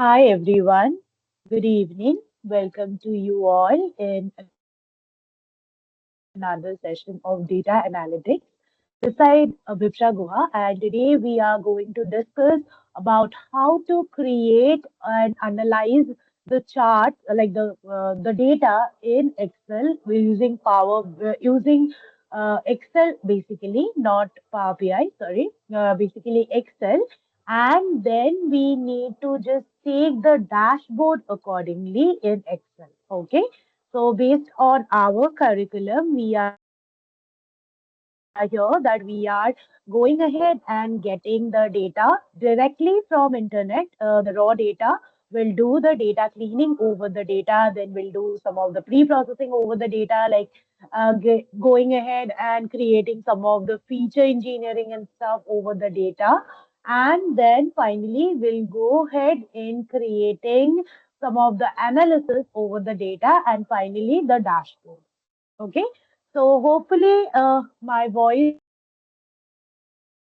Hi everyone, good evening. Welcome to you all in another session of data analytics. This side Vipsha Guha, and today we are going to discuss about how to create and analyze the charts like the data in Excel. We're using using Excel basically, not Power BI, sorry, basically Excel, and then we need to just take the dashboard accordingly in Excel. Okay. So based on our curriculum, we are here that we are going ahead and getting the data directly from internet. The raw data. We'll do the data cleaning over the data. Then we'll do some of the pre-processing over the data, like going ahead and creating some of the feature engineering and stuff over the data. And then finally, we'll go ahead in creating some of the analysis over the data and finally the dashboard. Okay. So hopefully my voice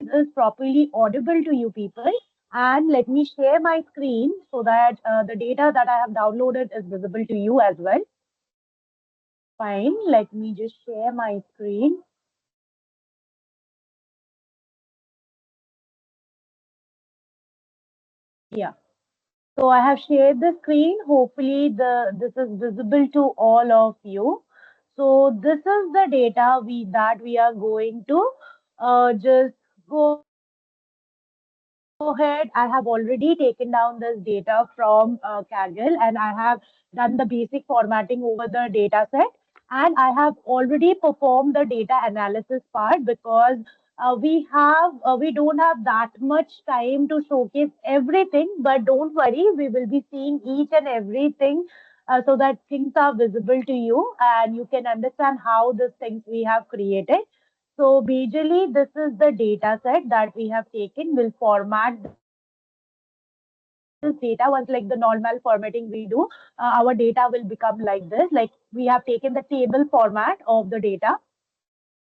is properly audible to you people. And let me share my screen so that the data that I have downloaded is visible to you as well. Fine. Let me just share my screen. Yeah. So I have shared the screen. Hopefully this is visible to all of you. So this is the data we are going to just go ahead. I have already taken down this data from Kaggle, and I have done the basic formatting over the data set, and I have already performed the data analysis part because we don't have that much time to showcase everything. But don't worry, we will be seeing each and everything so that things are visible to you and you can understand how these things we have created. So majorly, this is the data set that we have taken. We'll format this data once like the normal formatting we do. Our data will become like this. Like we have taken the table format of the data.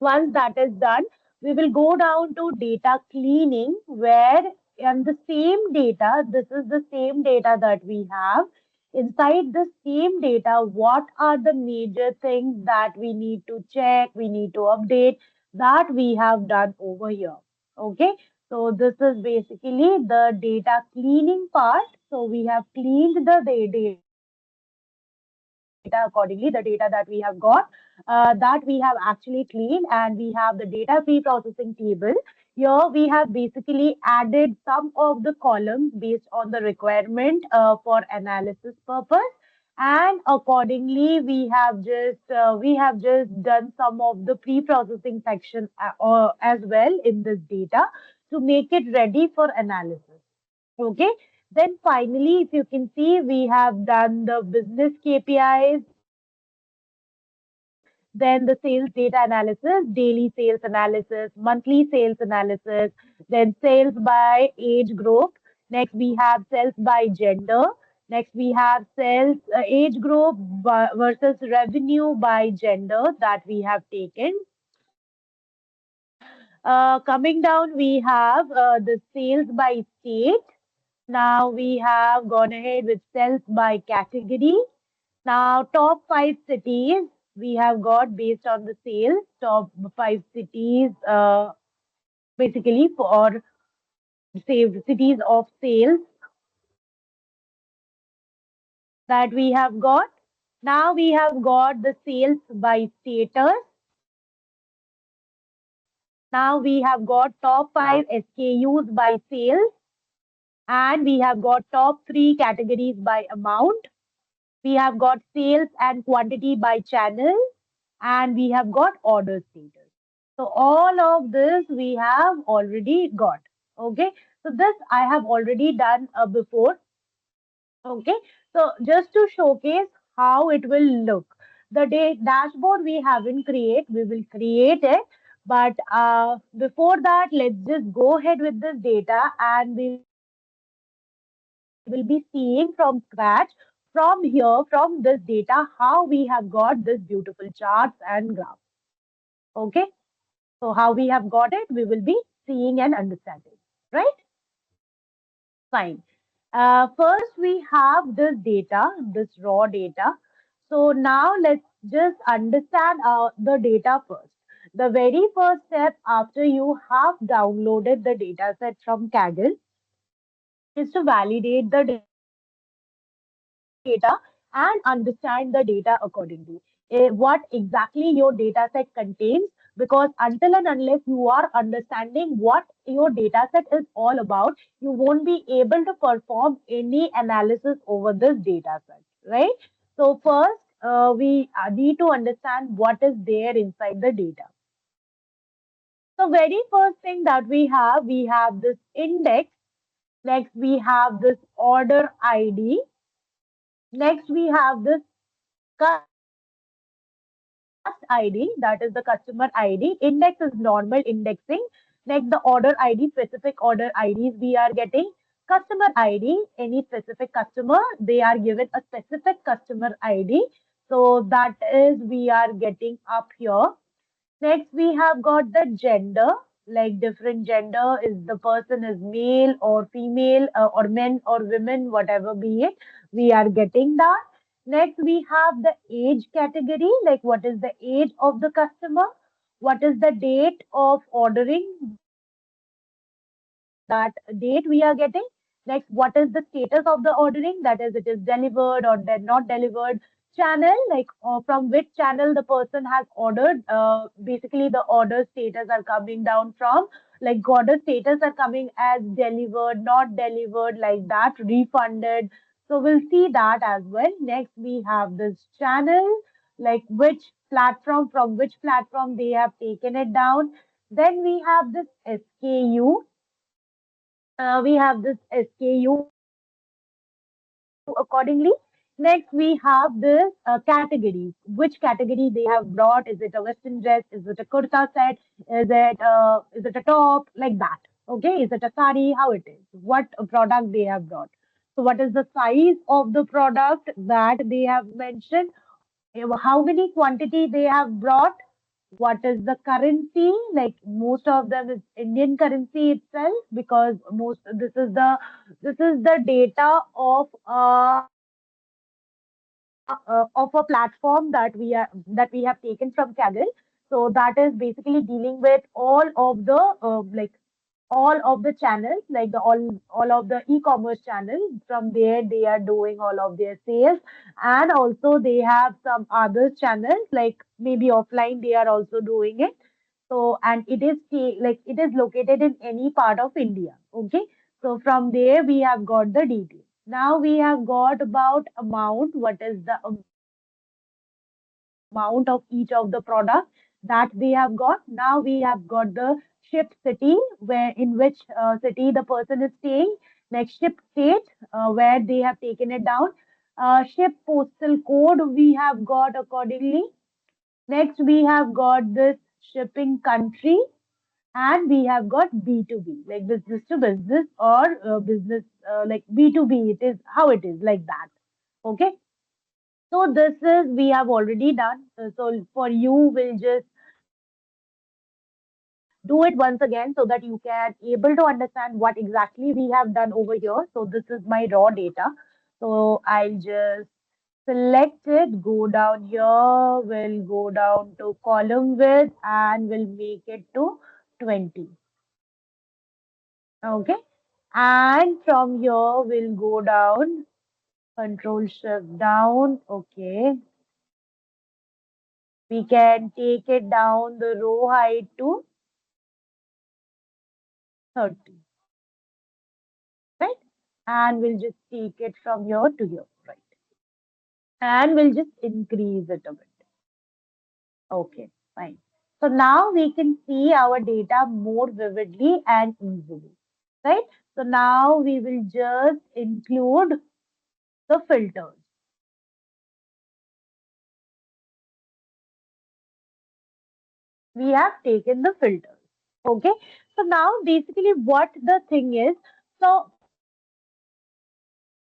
Once that is done, we will go down to data cleaning where and the same data, this is the same data that we have. Inside the same data, what are the major things that we need to check, we need to update that we have done over here. Okay. So this is basically the data cleaning part. So we have cleaned the data accordingly, the data that we have got, that we have actually cleaned, and we have the data pre-processing table. Here we have basically added some of the columns based on the requirement for analysis purpose. And accordingly, we have just done some of the pre-processing section as well in this data to make it ready for analysis. Okay. Then finally, if you can see, we have done the business KPIs, then the sales data analysis, daily sales analysis, monthly sales analysis, then sales by age group. Next, we have sales by gender. Next, we have sales age group versus revenue by gender that we have taken. Coming down, we have the sales by state. Now we have gone ahead with sales by category. Now, top five cities we have got based on the sales, top five cities basically for cities of sales that we have got. Now we have got the sales by status. Now we have got top five SKUs by sales, and we have got top three categories by amount. We have got sales and quantity by channel, and we have got order status. So all of this we have already got. Okay. So this I have already done before. Okay. So just to showcase how it will look, the dashboard we haven't create, we will create it. But before that, let's just go ahead with this data and we will be seeing from scratch from here, from this data, how we have got this beautiful charts and graphs. Okay. So how we have got it, we will be seeing and understanding. Right? Fine. First, we have this data, this raw data. So now let's just understand the data first. The very first step after you have downloaded the data set from Kaggle is to validate the data and understand the data accordingly. What exactly your data set contains, because until and unless you are understanding what your data set is all about, you won't be able to perform any analysis over this data set, right? So first, we need to understand what is there inside the data. So very first thing that we have this index. Next, we have this order ID. Next, we have this cust ID, that is the customer ID. Index is normal indexing. Next, the order ID, specific order IDs we are getting. Customer ID, any specific customer, they are given a specific customer ID. So that is we are getting up here. Next, we have got the gender, like different gender is the person is male or female or men or women, whatever be it. We are getting that. Next, we have the age category, like what is the age of the customer, what is the date of ordering, that date we are getting. Next, what is the status of the ordering, that is, it is delivered or they're not delivered. Channel, like from which channel the person has ordered. Basically, the order status are coming down from, like order status are coming as delivered, not delivered, like that, refunded. So we'll see that as well. Next, we have this channel, like which platform, from which platform they have taken it down. Then we have this SKU. We have this SKU accordingly. Next, we have this categories. Which category they have brought? Is it a Western dress? Is it a kurta set? Is it a top? Like that. Okay. Is it a sari? How it is? What product they have brought? So what is the size of the product that they have mentioned? How many quantity they have brought? What is the currency? Like most of them is Indian currency itself, because most this is the data of a platform that we have taken from Kaggle. So that is basically dealing with all of the channels, like all of the e-commerce channels. From there, they are doing all of their sales, and also they have some other channels, like maybe offline. They are also doing it. So, and like it is located in any part of India. Okay. So from there, we have got the details. Now we have got about amount. What is the amount of each of the product that they have got? Now we have got the ship city, in which city the person is staying. Next, ship state, where they have taken it down. Ship postal code we have got accordingly. Next, we have got this shipping country, and we have got B2B, like business to business, or business, like B2B, it is how it is, like that. Okay. So this is we have already done. So for you, we'll just do it once again so that you can able to understand what exactly we have done over here. So this is my raw data. So I'll just select it, go down here, we'll go down to column width and we'll make it to 20. Okay. And from here, we'll go down, control shift down. Okay. We can take it down the row height to 30, right? And we'll just take it from here to here, right? And we'll just increase it a bit. Okay, fine. So now we can see our data more vividly and easily, right? So now we will just include the filters. We have taken the filters. Okay. So now basically what the thing is, so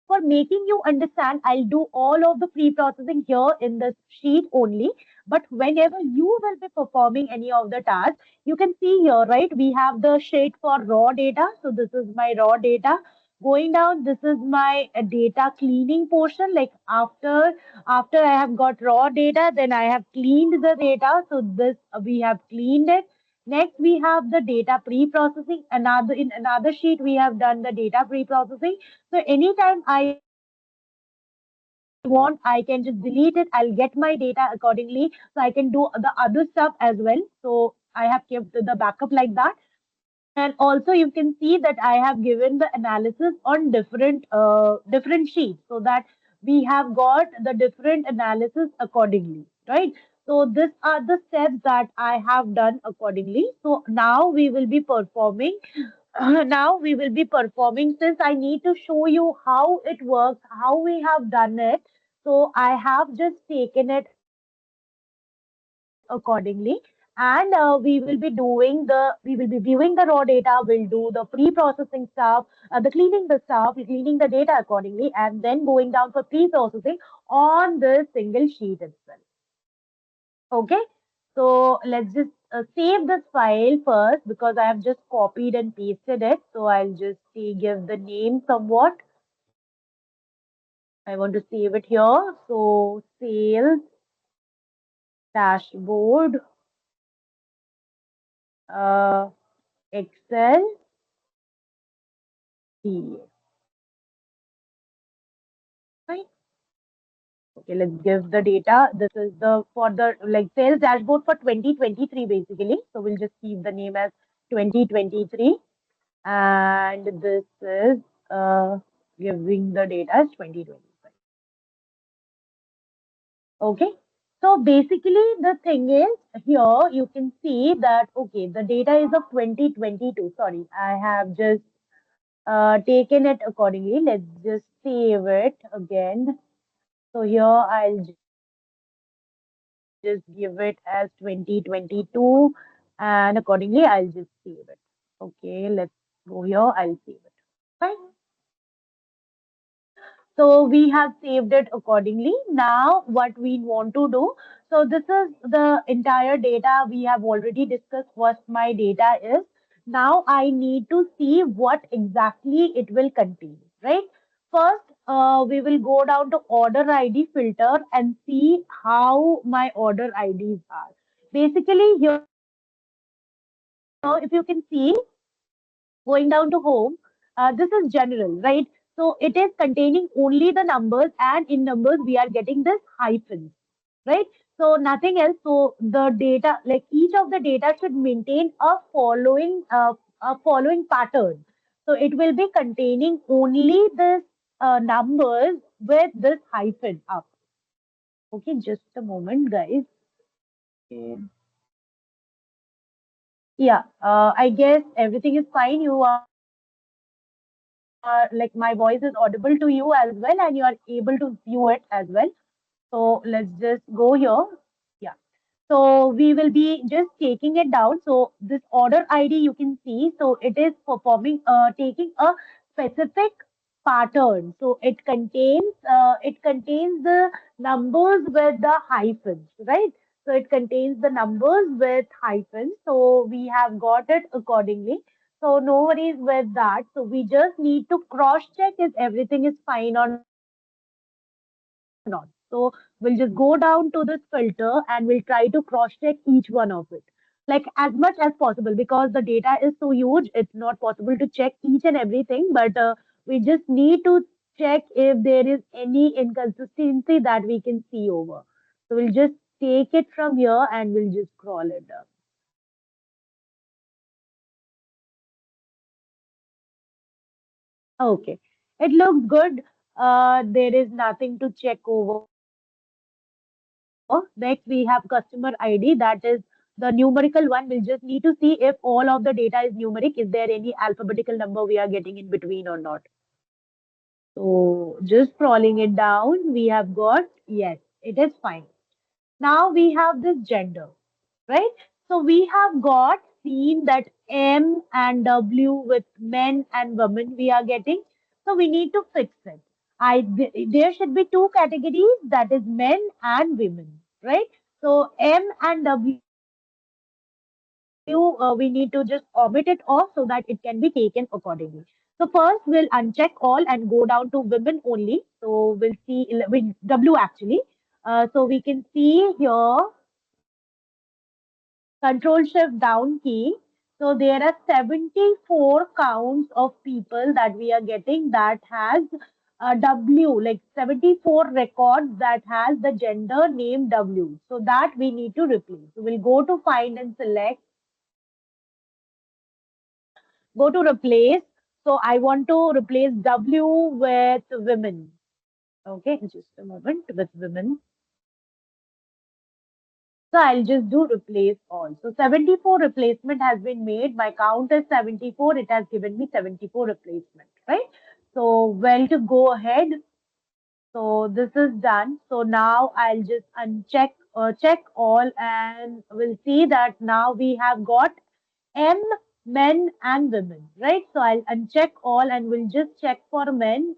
for making you understand, I'll do all of the pre-processing here in the sheet only. But whenever you will be performing any of the tasks, you can see here, right? We have the sheet for raw data. So this is my raw data. Going down, this is my data cleaning portion. Like after I have got raw data, then I have cleaned the data. So this we have cleaned it. Next, we have the data pre-processing. Another in another sheet, we have done the data pre-processing. So anytime I want, I can just delete it. I'll get my data accordingly. So I can do the other stuff as well. So I have kept the backup like that. And also you can see that I have given the analysis on different sheets so that we have got the different analysis accordingly, right? So these are the steps that I have done accordingly. So now we will be performing. Now we will be performing since I need to show you how it works, how we have done it. So I have just taken it accordingly, and we will be viewing the raw data. We'll do the pre-processing stuff, the cleaning the stuff, cleaning the data accordingly, and then going down for pre-processing on this single sheet itself. Okay, so let's just save this file first because I have just copied and pasted it. So I'll just give the name somewhat. I want to save it here. So sales dashboard, uh, Excel, DA. Right? Okay, let's give the data. This is the for the like sales dashboard for 2023 basically. So we'll just keep the name as 2023, and this is uh, giving the data as 2025. Okay. So basically the thing is here you can see that okay the data is of 2022. Sorry, I have just taken it accordingly. Let's just save it again. So here I'll just give it as 2022 and accordingly I'll just save it. Okay, let's go here. I'll save it. Fine. So we have saved it accordingly. Now what we want to do. So this is the entire data we have already discussed what my data is. Now I need to see what exactly it will contain, right? First, we will go down to order ID filter and see how my order IDs are. Basically, here, if you can see, going down to home, this is general, right? So it is containing only the numbers, and in numbers we are getting this hyphens, right? So nothing else. So the data, like each of the data should maintain a following pattern. So it will be containing only this numbers with this hyphen up. Okay, just a moment, guys. Okay. Yeah, I guess everything is fine. You are like my voice is audible to you as well, and you are able to view it as well. So let's just go here. Yeah. So we will be just taking it down. So this order ID you can see. So it is performing, taking a specific pattern. So it contains the numbers with the hyphens, right? So it contains the numbers with hyphens. So we have got it accordingly. So no worries with that. So we just need to cross check if everything is fine or not. So we'll just go down to this filter and we'll try to cross check each one of it. Like as much as possible because the data is so huge, it's not possible to check each and everything. But we just need to check if there is any inconsistency that we can see over. So we'll just take it from here and we'll just scroll it down. Okay, it looks good. There is nothing to check over. Next, we have customer ID, that is the numerical one. We'll just need to see if all of the data is numeric. Is there any alphabetical number we are getting in between or not? So just scrolling it down, we have got yes, it is fine. Now we have this gender, right? So we have got seen that M and W with men and women we are getting. So we need to fix it. There should be two categories, that is men and women, right? So M and W, we need to just omit it off so that it can be taken accordingly. So So first we'll uncheck all and go down to women only. So we'll see with W actually. So we can see here Control Shift down key. So there are 74 counts of people that we are getting that has W, like 74 records that has the gender name W. So that we need to replace. So we'll go to find and select, go to replace. So I want to replace W with women. Okay, just a moment with women. So I'll just do replace all. So 74 replacement has been made. My count is 74. It has given me 74 replacement, right? So well to go ahead. So this is done. So now I'll just uncheck, check all and we'll see that now we have got M, men and women, right? So I'll uncheck all and we'll just check for men,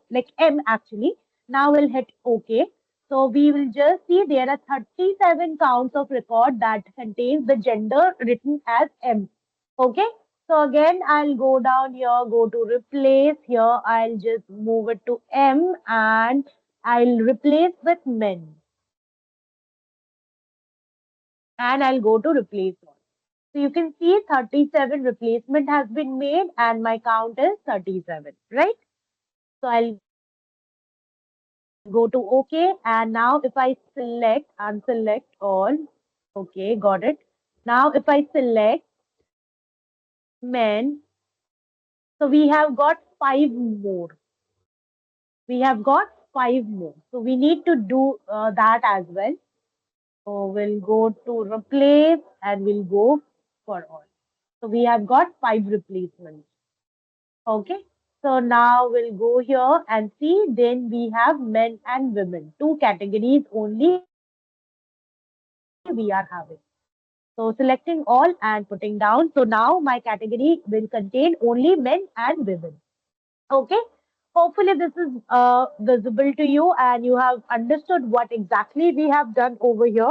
like M actually. Now we'll hit OK. So we will just see there are 37 counts of record that contains the gender written as M. Okay. So again, I'll go down here, go to replace here. I'll just move it to M and I'll replace with men. And I'll go to replace all. So you can see 37 replacement has been made and my count is 37, right? So I'll go to OK. And now if I select, unselect all, okay, got it. Now if I select men, so we have got five more. We have got five more. So we need to do that as well. So we'll go to replace and we'll go for all. So we have got five replacements. Okay. So now we'll go here and see. Then we have men and women. Two categories only we are having. So selecting all and putting down. So now my category will contain only men and women. Okay. Hopefully this is visible to you and you have understood what exactly we have done over here.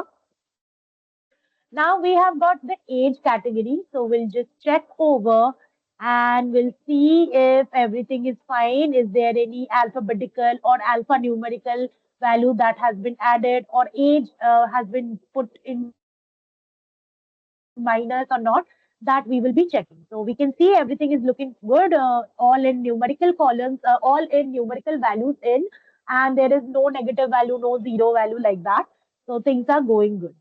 Now we have got the age category. So we'll just check over and we'll see if everything is fine. Is there any alphabetical or alphanumerical value that has been added or age has been put in minus or not, that we will be checking. So we can see everything is looking good, all in numerical columns, all in numerical values in, and there is no negative value, no zero value like that. So things are going good.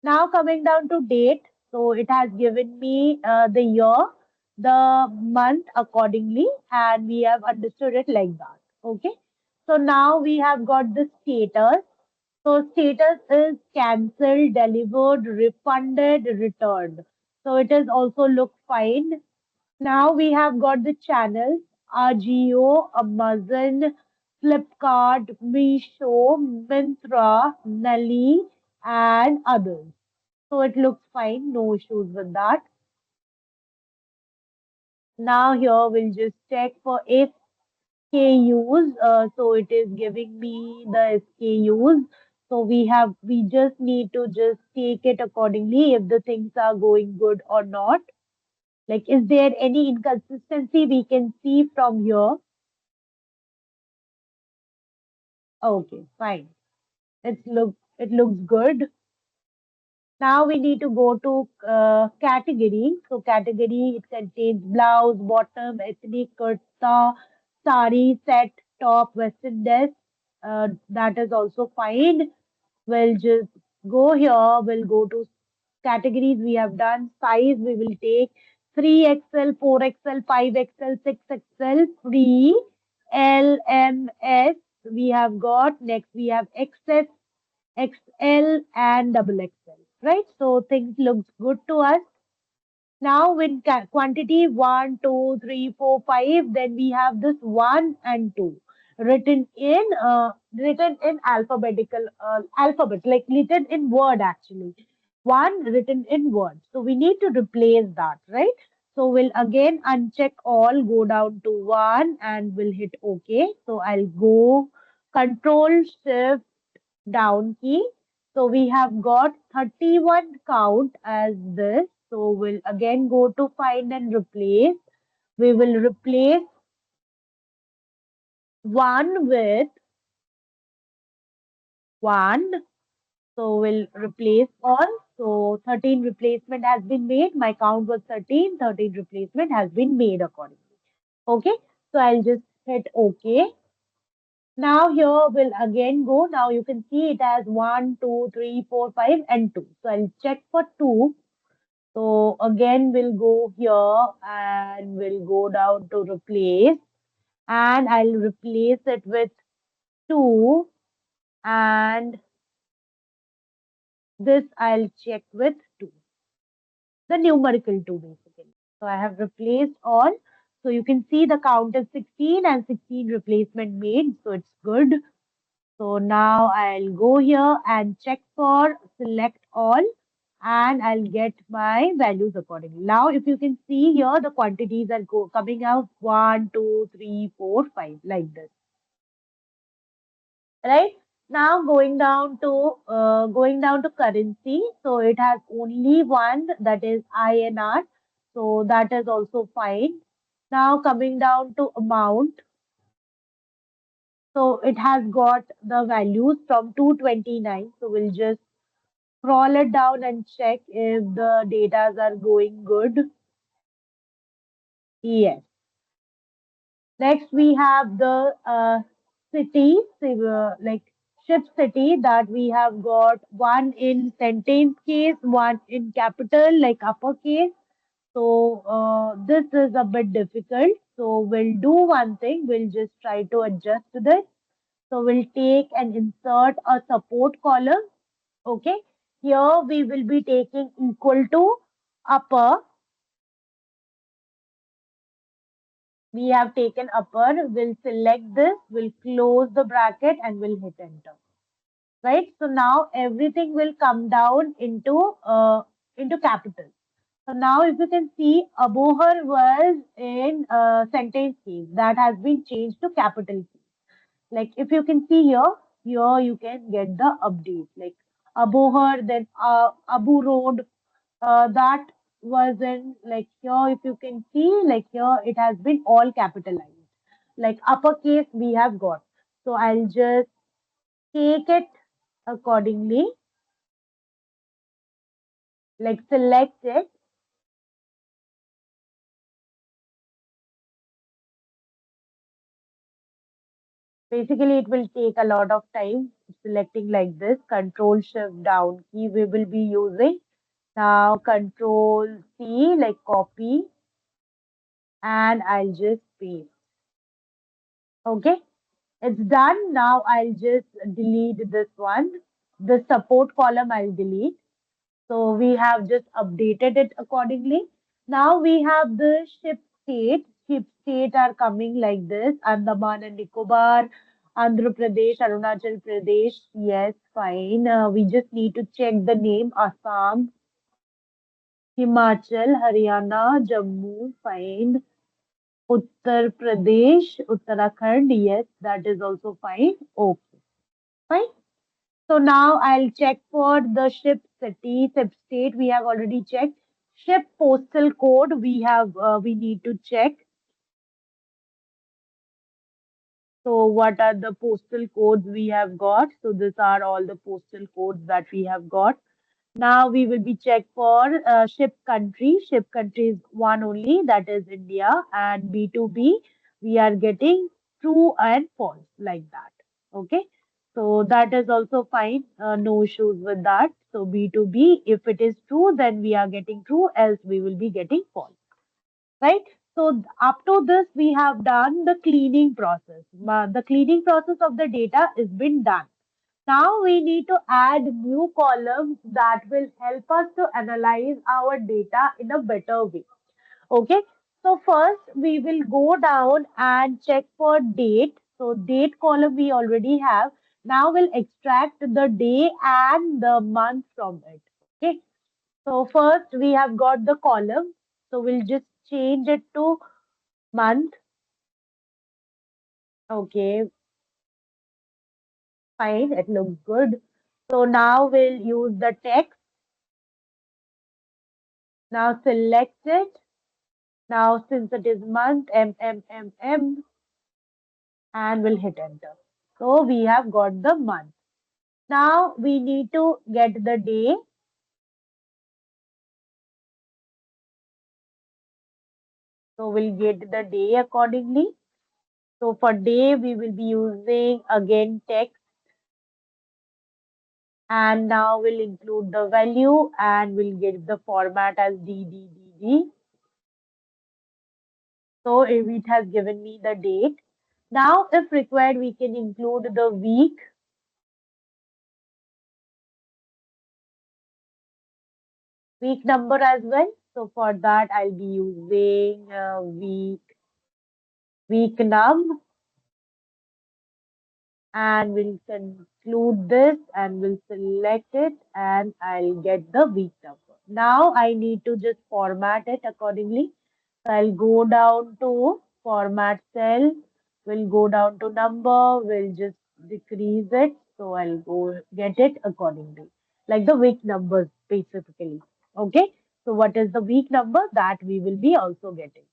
Now coming down to date, so it has given me the year, the month accordingly, and we have understood it like that. Okay. So now we have got the status. So status is cancelled, delivered, refunded, returned. So it is also look fine. Now we have got the channels, Ajio, Amazon, Flipkart, Meesho, Myntra, Nali, and others. So it looks fine, no issues with that. Now here we'll just check for SKUs. So it is giving me the SKUs. So we just need to just take it accordingly if the things are going good or not. Like, is there any inconsistency we can see from here? Okay, fine. It looks good. Now we need to go to category. So category, it contains blouse, bottom, ethnic, kurta, sari, set, top, western dress. That is also fine. We'll just go here. We'll go to categories we have done. Size we will take 3XL, 4XL, 5XL, 6XL, free, L, M, S. We have got next we have XS, XL, and double XL. Right? So things looks good to us. Now with quantity 1, 2, 3, 4, 5, then we have this 1 and 2 written in alphabetical alphabet, like written in word actually. One written in word. So we need to replace that, right? So we'll again uncheck all, go down to 1 and we'll hit OK. So I'll go Control Shift down key. So we have got 31 count as this. So we'll again go to find and replace. We will replace 1 with 1. So we'll replace all. So 13 replacement has been made. My count was 13. 13 replacement has been made accordingly. Okay. So I'll just hit OK. Now here we'll again go. Now you can see it has 1, 2, 3, 4, 5, and 2. So I'll check for 2. So again we'll go here and we'll go down to replace, and I'll replace it with 2, and this I'll check with 2. The numerical 2 basically. So I have replaced all. So you can see the count is 16 and 16 replacement made. So it's good. So now I'll go here and check for select all, and I'll get my values accordingly. Now if you can see here, the quantities are coming out 1, 2, 3, 4, 5 like this. Right? Now going down to currency. So it has only one, that is INR. So that is also fine. Now coming down to amount. So it has got the values from 229. So we'll just scroll it down and check if the datas are going good. Yes. Next, we have the city, like ship city, that we have got one in sentence case, one in capital, like uppercase. So this is a bit difficult. So we'll do one thing. We'll just try to adjust this. So we'll take and insert a support column. Okay. Here we will be taking equal to upper. We have taken upper. We'll select this. We'll close the bracket and we'll hit enter. Right. So now everything will come down into capital. So now if you can see, Abohar was in sentence case. That has been changed to capital case. Like if you can see here you can get the update. Like Abohar, then Abu Road, that was in, like here if you can see, like here it has been all capitalized. Like uppercase we have got. So I'll just take it accordingly, like select it. Basically, it will take a lot of time selecting like this. Control Shift Down key we will be using. Now Control C, like copy, and I'll just paste. Okay, it's done. Now I'll just delete this one. The support column I'll delete. So we have just updated it accordingly. Now we have the ship state. Ship state are coming like this: Andaman and Nicobar, Andhra Pradesh, Arunachal Pradesh. Yes, fine. We just need to check the name: Assam, Himachal, Haryana, Jammu. Fine. Uttar Pradesh, Uttarakhand. Yes, that is also fine. Okay, fine. So now I'll check for the ship city, ship state. We have already checked. Ship postal code. We need to check. So what are the postal codes we have got? So these are all the postal codes that we have got. Now we will be check for ship country. Ship country is one only, that is India, and B2B we are getting true and false like that. Okay, so that is also fine. No issues with that. So B2B, if it is true, then we are getting true, else we will be getting false. Right? So up to this, we have done the cleaning process. The cleaning process of the data is been done. Now we need to add new columns that will help us to analyze our data in a better way. Okay. So first we will go down and check for date. So date column we already have. Now we'll extract the day and the month from it. Okay. So first we have got the column. So we'll just change it to month. Okay, fine. It looks good. So now we'll use the text. Now select it. Now since it is month, M, and we'll hit enter. So we have got the month. Now we need to get the day. So we'll get the day accordingly. So for day, we will be using again text, and now we'll include the value and we'll get the format as DDDD. So if it has given me the date. Now, if required, we can include the week number as well. So for that, I'll be using week num, and we'll conclude this and we'll select it and I'll get the week number. Now I need to just format it accordingly. So I'll go down to format cell, we'll go down to number, we'll just decrease it. So I'll go get it accordingly, like the week numbers specifically. Okay. So what is the week number that we will be also getting?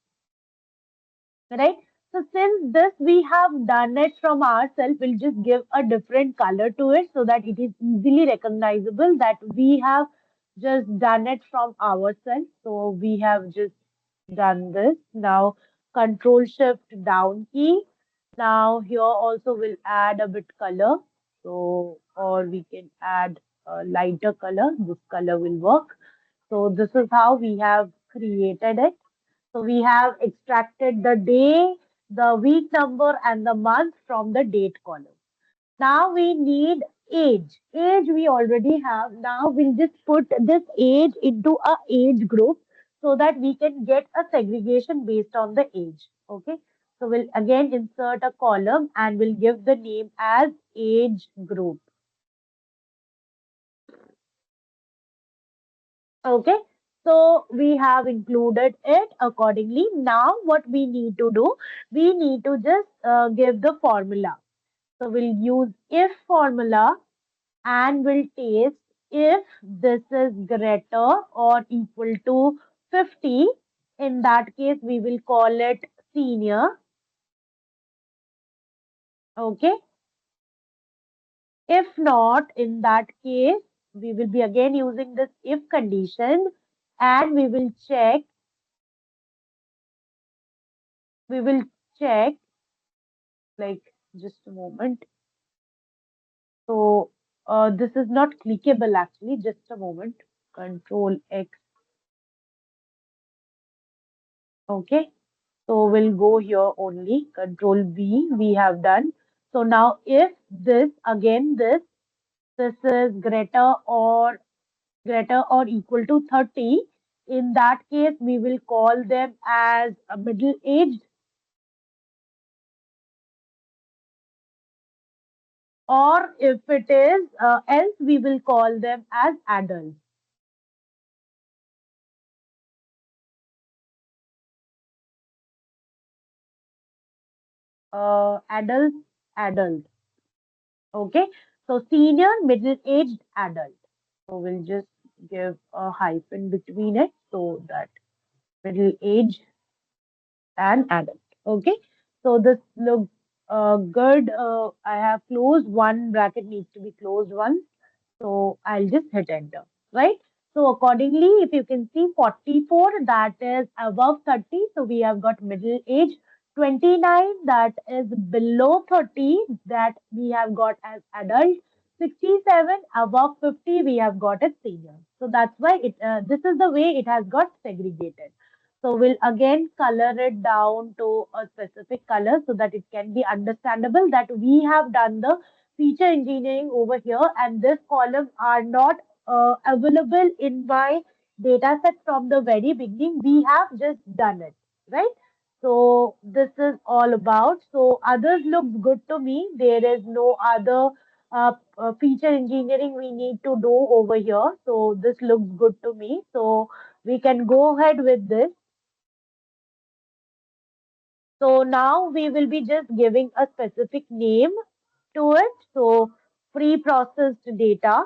Right? So since this we have done it from ourselves, we'll just give a different color to it so that it is easily recognizable that we have just done it from ourselves. So we have just done this. Now control shift down key. Now here also we'll add a bit color. So or we can add a lighter color. This color will work. So this is how we have created it. So we have extracted the day, the week number, and the month from the date column. Now we need age. Age we already have. Now we'll just put this age into a age group so that we can get a segregation based on the age. Okay. So we'll again insert a column and we'll give the name as age group. Okay, so we have included it accordingly. Now, what we need to do, we need to just give the formula. So we'll use if formula and we'll test if this is greater or equal to 50. In that case, we will call it senior. Okay, if not, in that case, we will be again using this if condition and we will check like just a moment. So this is not clickable actually. Just a moment. Control X. Okay. So we'll go here only. Control V we have done. So now if this again this is greater or equal to 30, in that case we will call them as a middle aged, or if it is else we will call them as adult. Adult, adult. Okay, so senior, middle-aged, adult. So we'll just give a hyphen between it so that middle-aged and adult. Okay, so this looks good. I have closed one bracket, needs to be closed once. So I'll just hit enter, right? So accordingly, if you can see 44, that is above 30. So we have got middle age. 29, that is below 30, that we have got as adult. 67, above 50, we have got as senior. So that's why this is the way it has got segregated. So we'll again color it down to a specific color so that it can be understandable that we have done the feature engineering over here and this column are not available in my data set from the very beginning. We have just done it, right? So this is all about. So others looks good to me. There is no other feature engineering we need to do over here. So this looks good to me. So we can go ahead with this. So now we will be just giving a specific name to it. So pre-processed data.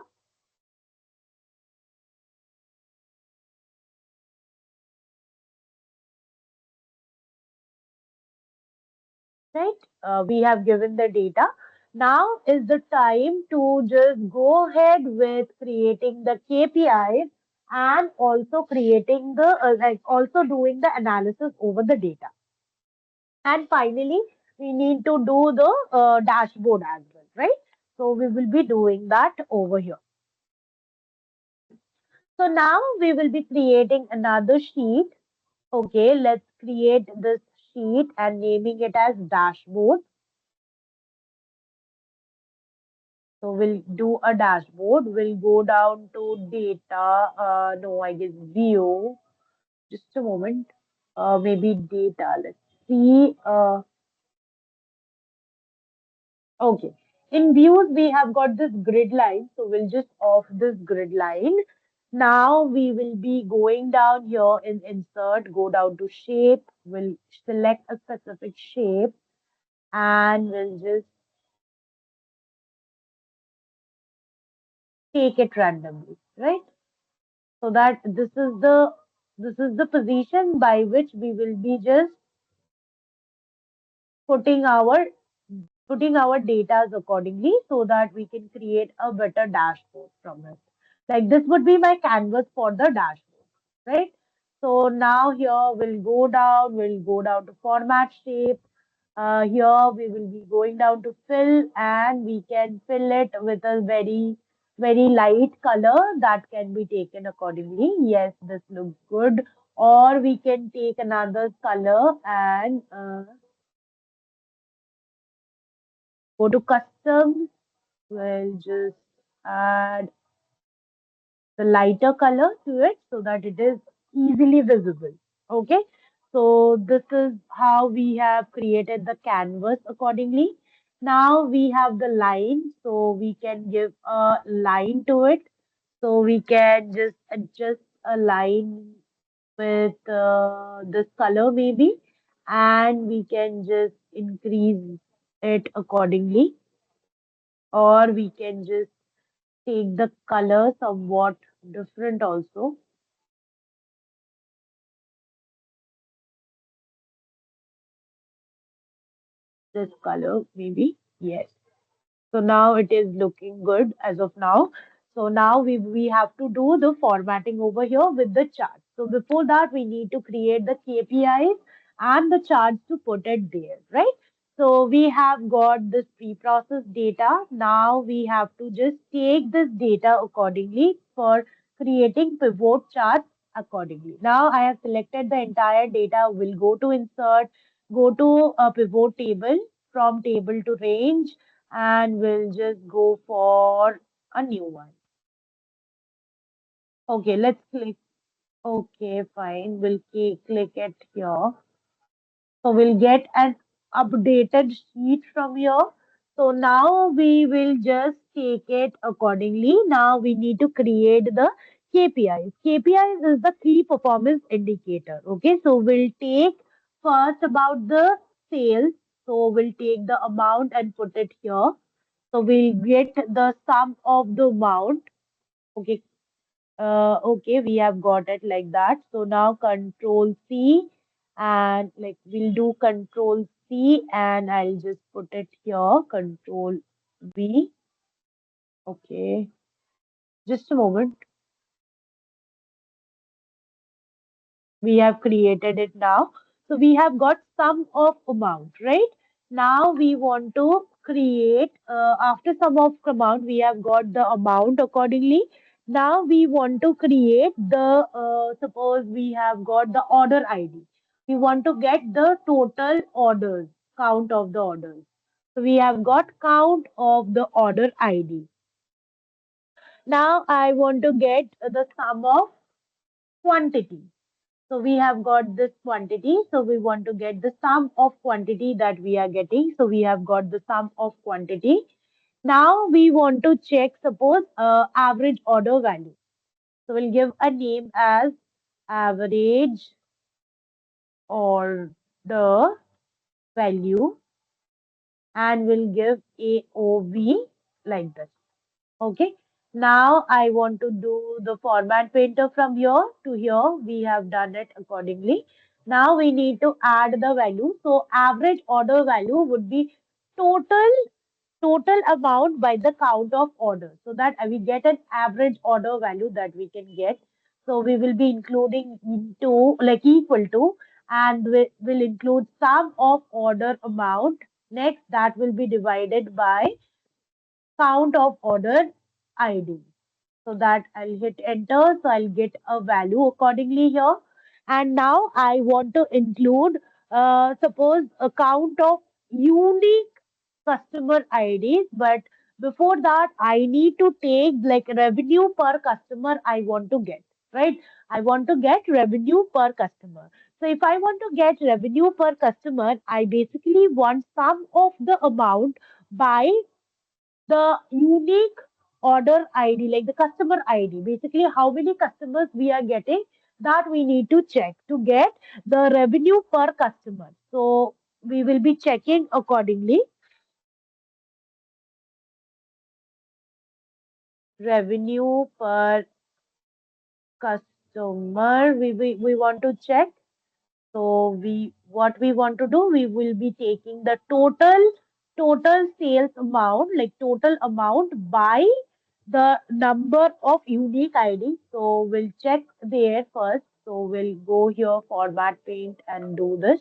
right? We have given the data. Now is the time to just go ahead with creating the KPIs and also creating the also doing the analysis over the data. And finally, we need to do the dashboard as well, right? So we will be doing that over here. So now we will be creating another sheet. Okay, let's create this sheet and naming it as dashboard. So we'll do a dashboard. We'll go down to data. No, I guess view. Just a moment. Maybe data. Let's see. Okay. In views, we have got this grid line. So we'll just off this grid line. Now we will be going down here in insert, go down to shape. We'll select a specific shape and we'll just take it randomly, right? So that this is the position by which we will be just putting our putting our data accordingly so that we can create a better dashboard from it. Like this would be my canvas for the dashboard, right? So now here we'll go down to format shape. Here we will be going down to fill and we can fill it with a very, very light color that can be taken accordingly. Yes, this looks good. Or we can take another color and go to custom. We'll just add the lighter color to it so that it is easily visible. Okay, so this is how we have created the canvas accordingly. Now we have the line, so we can give a line to it. So we can just adjust a line with this color maybe, and we can just increase it accordingly, or we can just take the color somewhat different also. This color maybe. Yes. So now it is looking good as of now. So now we have to do the formatting over here with the chart. So before that, we need to create the KPIs and the charts to put it there, right? So we have got this pre-processed data. Now we have to just take this data accordingly for creating pivot charts accordingly. Now I have selected the entire data. We'll go to insert, go to a pivot table, from table to range, and we'll just go for a new one. Okay, let's click. Okay, fine. We'll click it here. So we'll get an updated sheet from here. So now we will just take it accordingly. Now we need to create the KPIs. KPIs is the key performance indicator. Okay, so we'll take first about the sales. So we'll take the amount and put it here. So we'll get the sum of the amount. Okay. Okay, we have got it like that. So now control C and like we'll do control C and I'll just put it here. Control V. Okay. Just a moment. We have created it now. So we have got sum of amount, right? Now we want to create, after sum of amount, we have got the amount accordingly. Now we want to create the, suppose we have got the order ID. We want to get the total orders, count of the orders. So we have got count of the order ID. Now I want to get the sum of quantity. So we have got this quantity. So we want to get the sum of quantity that we are getting. So we have got the sum of quantity. Now we want to check, suppose, average order value. So we'll give a name as average order value and we'll give AOV like this. Okay. Now I want to do the format painter from here to here. We have done it accordingly. Now we need to add the value. So average order value would be total amount by the count of orders, so that we get an average order value that we can get. So we will be including into like equal to, and we will include sum of order amount. Next, that will be divided by count of order ID. So that I'll hit enter. So I'll get a value accordingly here. And now I want to include, suppose a count of unique customer IDs. But before that, I need to take like revenue per customer I want to get, right? I want to get revenue per customer. So if I want to get revenue per customer, I basically want sum of the amount by the unique order ID, like the customer ID, basically how many customers we are getting, that we need to check to get the revenue per customer. So we will be checking accordingly. Revenue per customer, we want to check. So what we want to do, we will be taking the total sales amount, like total amount by the number of unique ID. So we'll check there first. So we'll go here, format paint, and do this.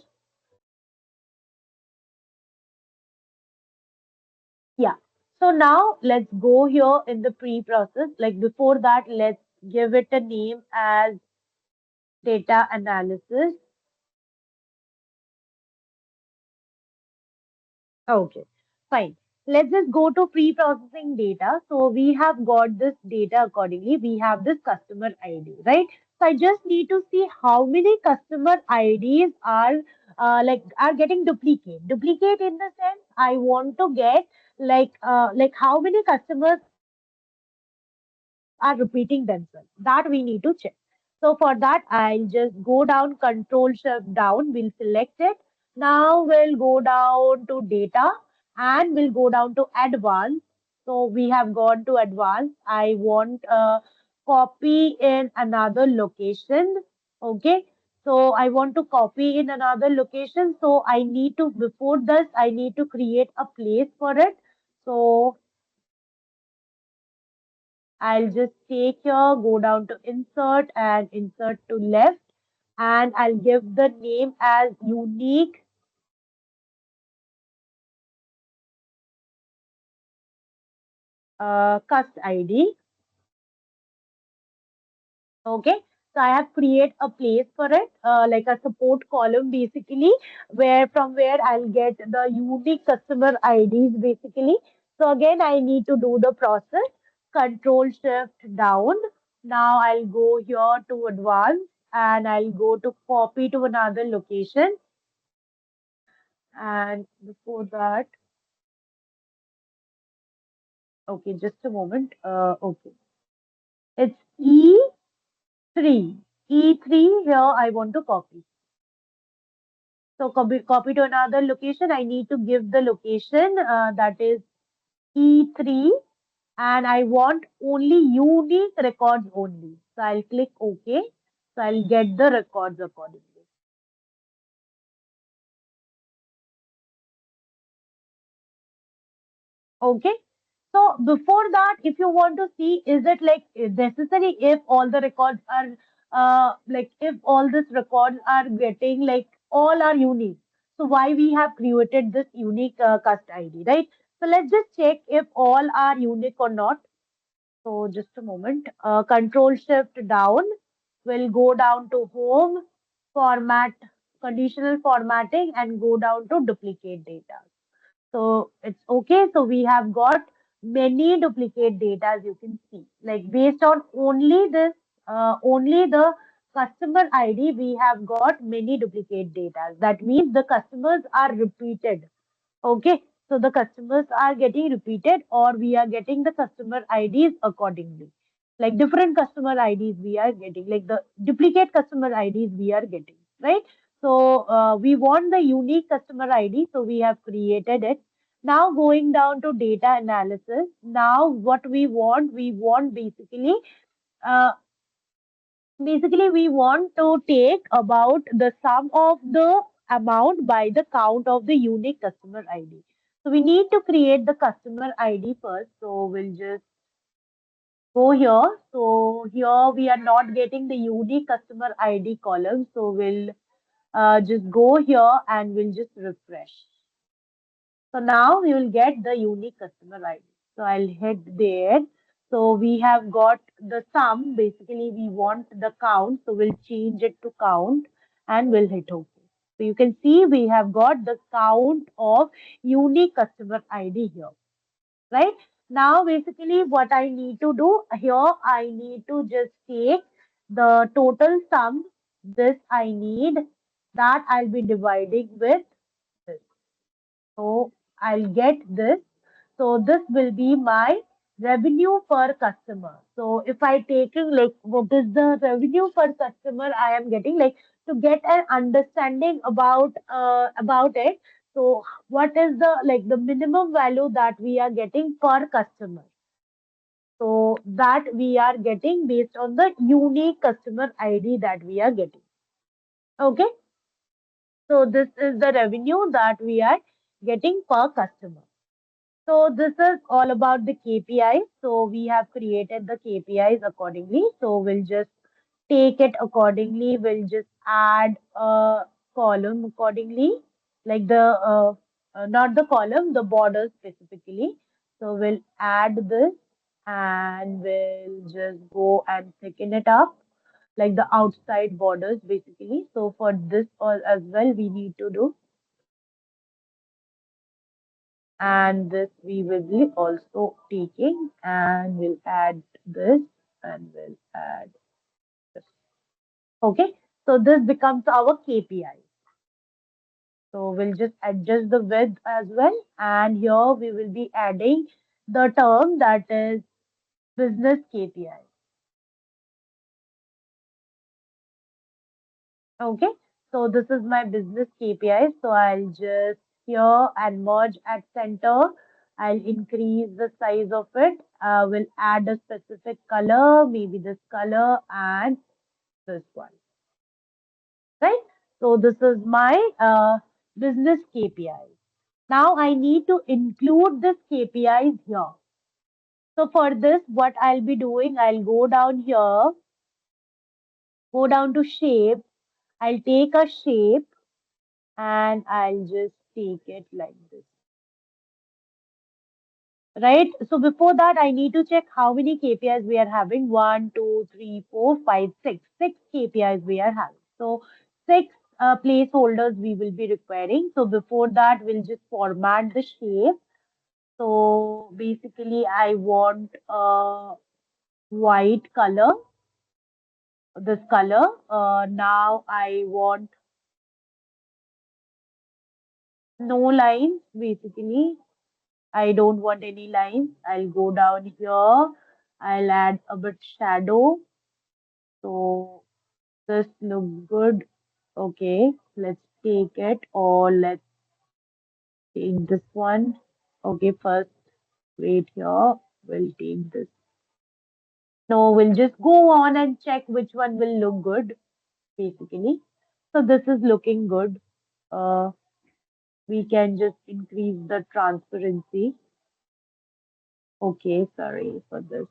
Yeah. So now let's go here in the pre-process. Like before that, let's give it a name as data analysis. Okay, fine. Let's just go to pre-processing data. So we have got this data accordingly. We have this customer ID, right? So I just need to see how many customer IDs are are getting duplicate. Duplicate in the sense I want to get like how many customers are repeating themselves. That we need to check. So for that, I'll just go down, Control Shift down. We'll select it. Now we'll go down to data and we'll go down to advanced. So we have gone to advanced. I want copy in another location. Okay. So I want to copy in another location. So I need to, before this, I need to create a place for it. So I'll just take here, go down to insert and insert to left, and I'll give the name as unique cust ID. Okay. So I have create a place for it, like a support column basically, where from where I'll get the unique customer IDs basically. So again, I need to do the process. Control Shift down. Now I'll go here to advanced and I'll go to copy to another location. And before that, okay, just a moment. Okay, it's E3. E3 here I want to copy. So copy to another location. I need to give the location that is E3 and I want only unique records only. So I'll click OK. So I'll get the records accordingly. Okay. So before that, if you want to see, is it like necessary if all the records are like if all these records are getting like all are unique. So why we have created this unique cust ID, right? So let's just check if all are unique or not. So just a moment. Control Shift down. We'll go down to Home, Format, Conditional Formatting, and go down to Duplicate Data. So it's okay. So we have got many duplicate data as you can see. Like based on only this, only the customer ID, we have got many duplicate data. That means the customers are repeated. Okay. So the customers are getting repeated or we are getting the customer IDs accordingly. Like different customer IDs we are getting, like the duplicate customer IDs we are getting, right? So we want the unique customer ID, so we have created it. Now going down to data analysis. Now what we want basically uh, Basically, we want to take about the sum of the amount by the count of the unique customer ID. So we need to create the customer ID first. So we'll just go here. So here we are not getting the unique customer ID column. So we'll just go here and we'll just refresh. So now we will get the unique customer ID. So I'll hit there. So we have got the sum. Basically, we want the count. So we'll change it to count and we'll hit OK. So you can see we have got the count of unique customer ID here, right? Now, basically, what I need to do here, I need to just take the total sum. This I need that I'll be dividing with this. So I'll get this. So this will be my revenue per customer. So if I take like what is the revenue per customer I am getting, like to get an understanding about it. So what is the like the minimum value that we are getting per customer? So that we are getting based on the unique customer ID that we are getting. Okay. So this is the revenue that we are getting per customer. So this is all about the KPIs. So we have created the KPIs accordingly. So we'll just take it accordingly. We'll just add a column accordingly, like not the column, the border specifically. So we'll add this and we'll just go and thicken it up, like the outside borders basically. So for this as well, we need to do, and this we will be also taking, and we'll add this and we'll add this. Okay, so this becomes our KPI. So we'll just adjust the width as well, and here we will be adding the term that is business KPI. Okay, so this is my business KPI. So I'll just here and merge at center. I'll increase the size of it. We'll add a specific color, maybe this color and this one, right? So this is my business KPI. Now I need to include this KPIs here. So for this, what I'll be doing, I'll go down here, go down to shape. I'll take a shape and I'll just take it like this, right? So before that, I need to check how many KPIs we are having. One, two, three, four, five, six. Six KPIs we are having. So six placeholders we will be requiring. So before that, we'll just format the shape. So basically, I want a white color, this color. Now I want no lines, basically. I don't want any lines. I'll go down here. I'll add a bit shadow. So this looks good. Okay, let's take it, or let's take this one. Okay, first wait here. We'll take this. No, we'll just go on and check which one will look good, basically. So this is looking good. Uh, we can just increase the transparency. Okay, sorry for this.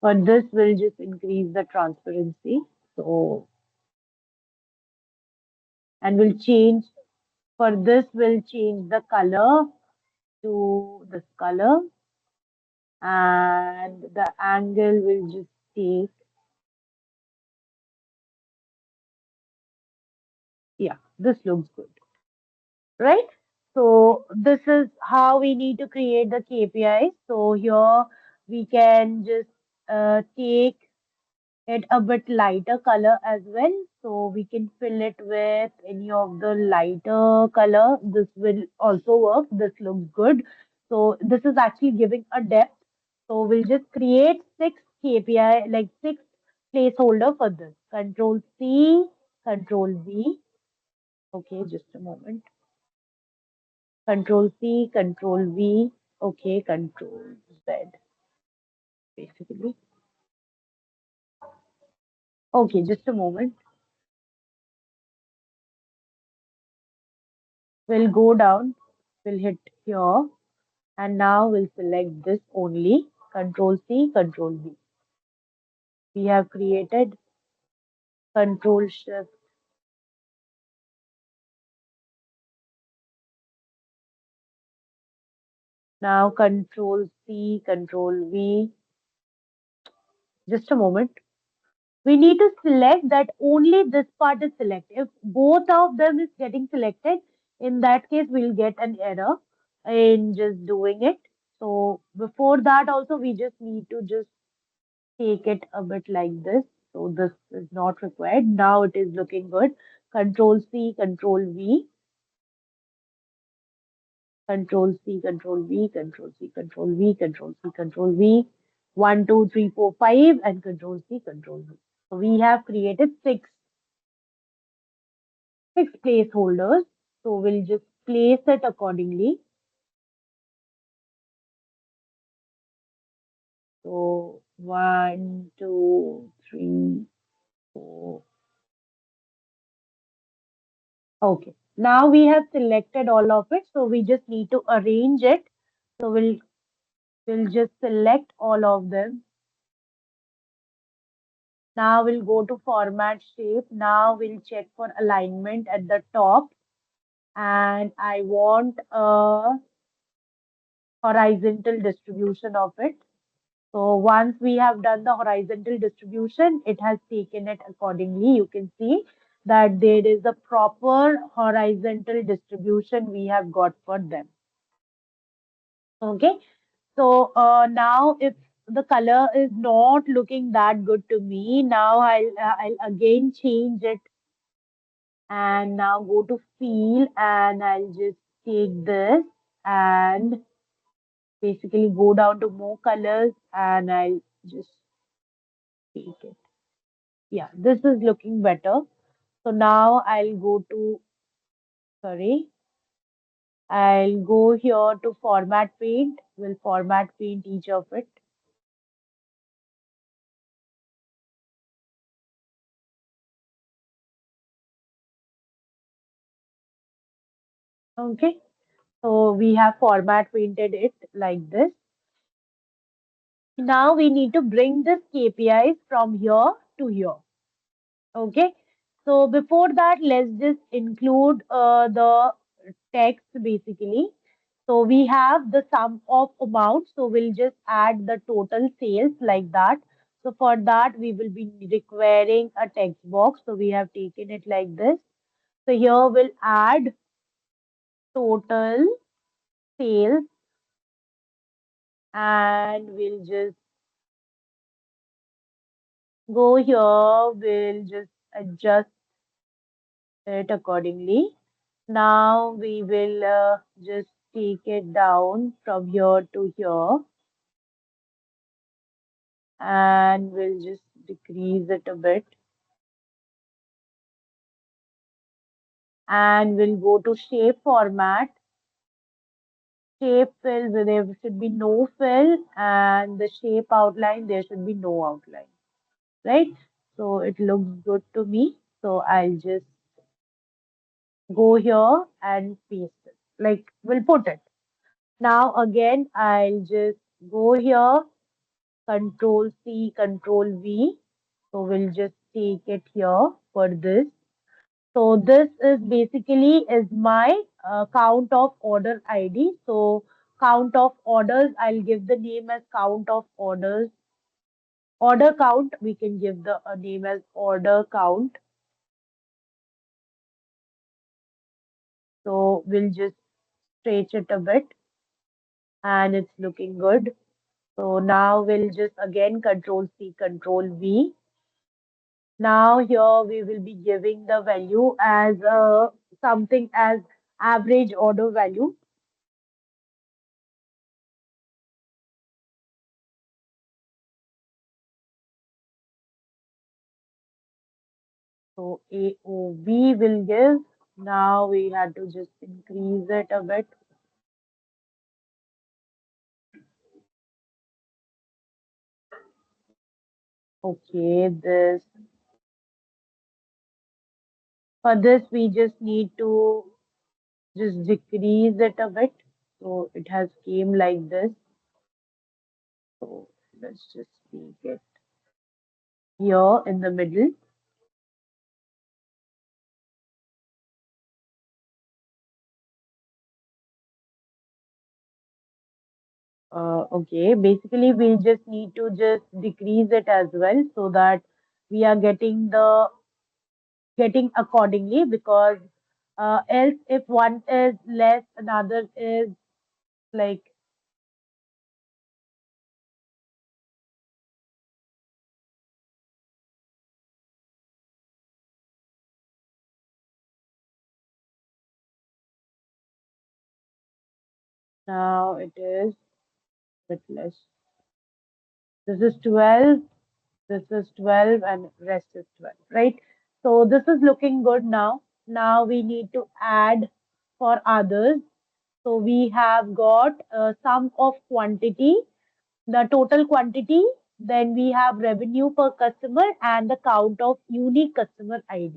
For this, we'll just increase the transparency. So, and we'll change, for this, we'll change the color to this color, and the angle will just take, yeah, this looks good, right? So this is how we need to create the KPIs. So here we can just take it a bit lighter color as well. So we can fill it with any of the lighter color. This will also work. This looks good. So this is actually giving a depth. So we'll just create six KPI, like six placeholder for this. Control C, Control V. Okay, just a moment. Control C, Control V. Okay, Control Z, basically. Okay, just a moment. We'll go down, we'll hit here, and now we'll select this only. Control C, Control V. We have created Control Shift. Now Control C, Control V. Just a moment. We need to select that only this part is selected. If both of them is getting selected, in that case, we'll get an error in just doing it. So before that also, we just need to just take it a bit like this. So this is not required. Now it is looking good. Control C, Control V, Control C, Control V, Control C, Control V, Control C, Control V. 1, 2, 3, 4, 5, and Control C, Control V. So we have created six placeholders. So we'll just place it accordingly. So 1, 2, 3, 4. Okay. Now we have selected all of it. So we just need to arrange it. So we'll just select all of them. Now we'll go to format shape. Now we'll check for alignment at the top. And I want a horizontal distribution of it. So once we have done the horizontal distribution, it has taken it accordingly. You can see that there is a proper horizontal distribution we have got for them. Okay. So now if the color is not looking that good to me, now I'll again change it and now go to fill and I'll just take this and basically go down to more colors and I'll just take it. Yeah, this is looking better. So now I'll go here to format paint. We'll format paint each of it. Okay. So we have format painted it like this. Now we need to bring this KPIs from here to here. Okay. So before that, let's just include the text basically. So we have the sum of amount. So we'll just add the total sales like that. So for that, we will be requiring a text box. So we have taken it like this. So here we'll add total sales and we'll just go here. We'll just adjust it accordingly. Now we will just take it down from here to here and we'll just decrease it a bit and we'll go to shape format. Shape fill, where there should be no fill and the shape outline, there should be no outline, right? So it looks good to me. So I'll just go here and paste it, like we'll put it. Now again, I'll just go here, Control C, Control V. So we'll just take it here for this. So this is basically is my count of order ID. So count of orders, I'll give the name as count of orders. Order count, we can give the name as order count. So we'll just stretch it a bit and it's looking good. So now we'll just again Control C, Control V. Now here we will be giving the value as something as average order value. So AOV will give. Now we had to just increase it a bit. Okay, this. For this, we just need to just decrease it a bit. So it has came like this. So let's just make it here in the middle. Okay, basically we'll just need to just decrease it as well so that we are getting accordingly because else if one is less, another is like now it is bit less. This is 12, this is 12, and rest is 12, right? So this is looking good now. Now we need to add for others. So we have got sum of quantity, the total quantity, then we have revenue per customer and the count of unique customer ID.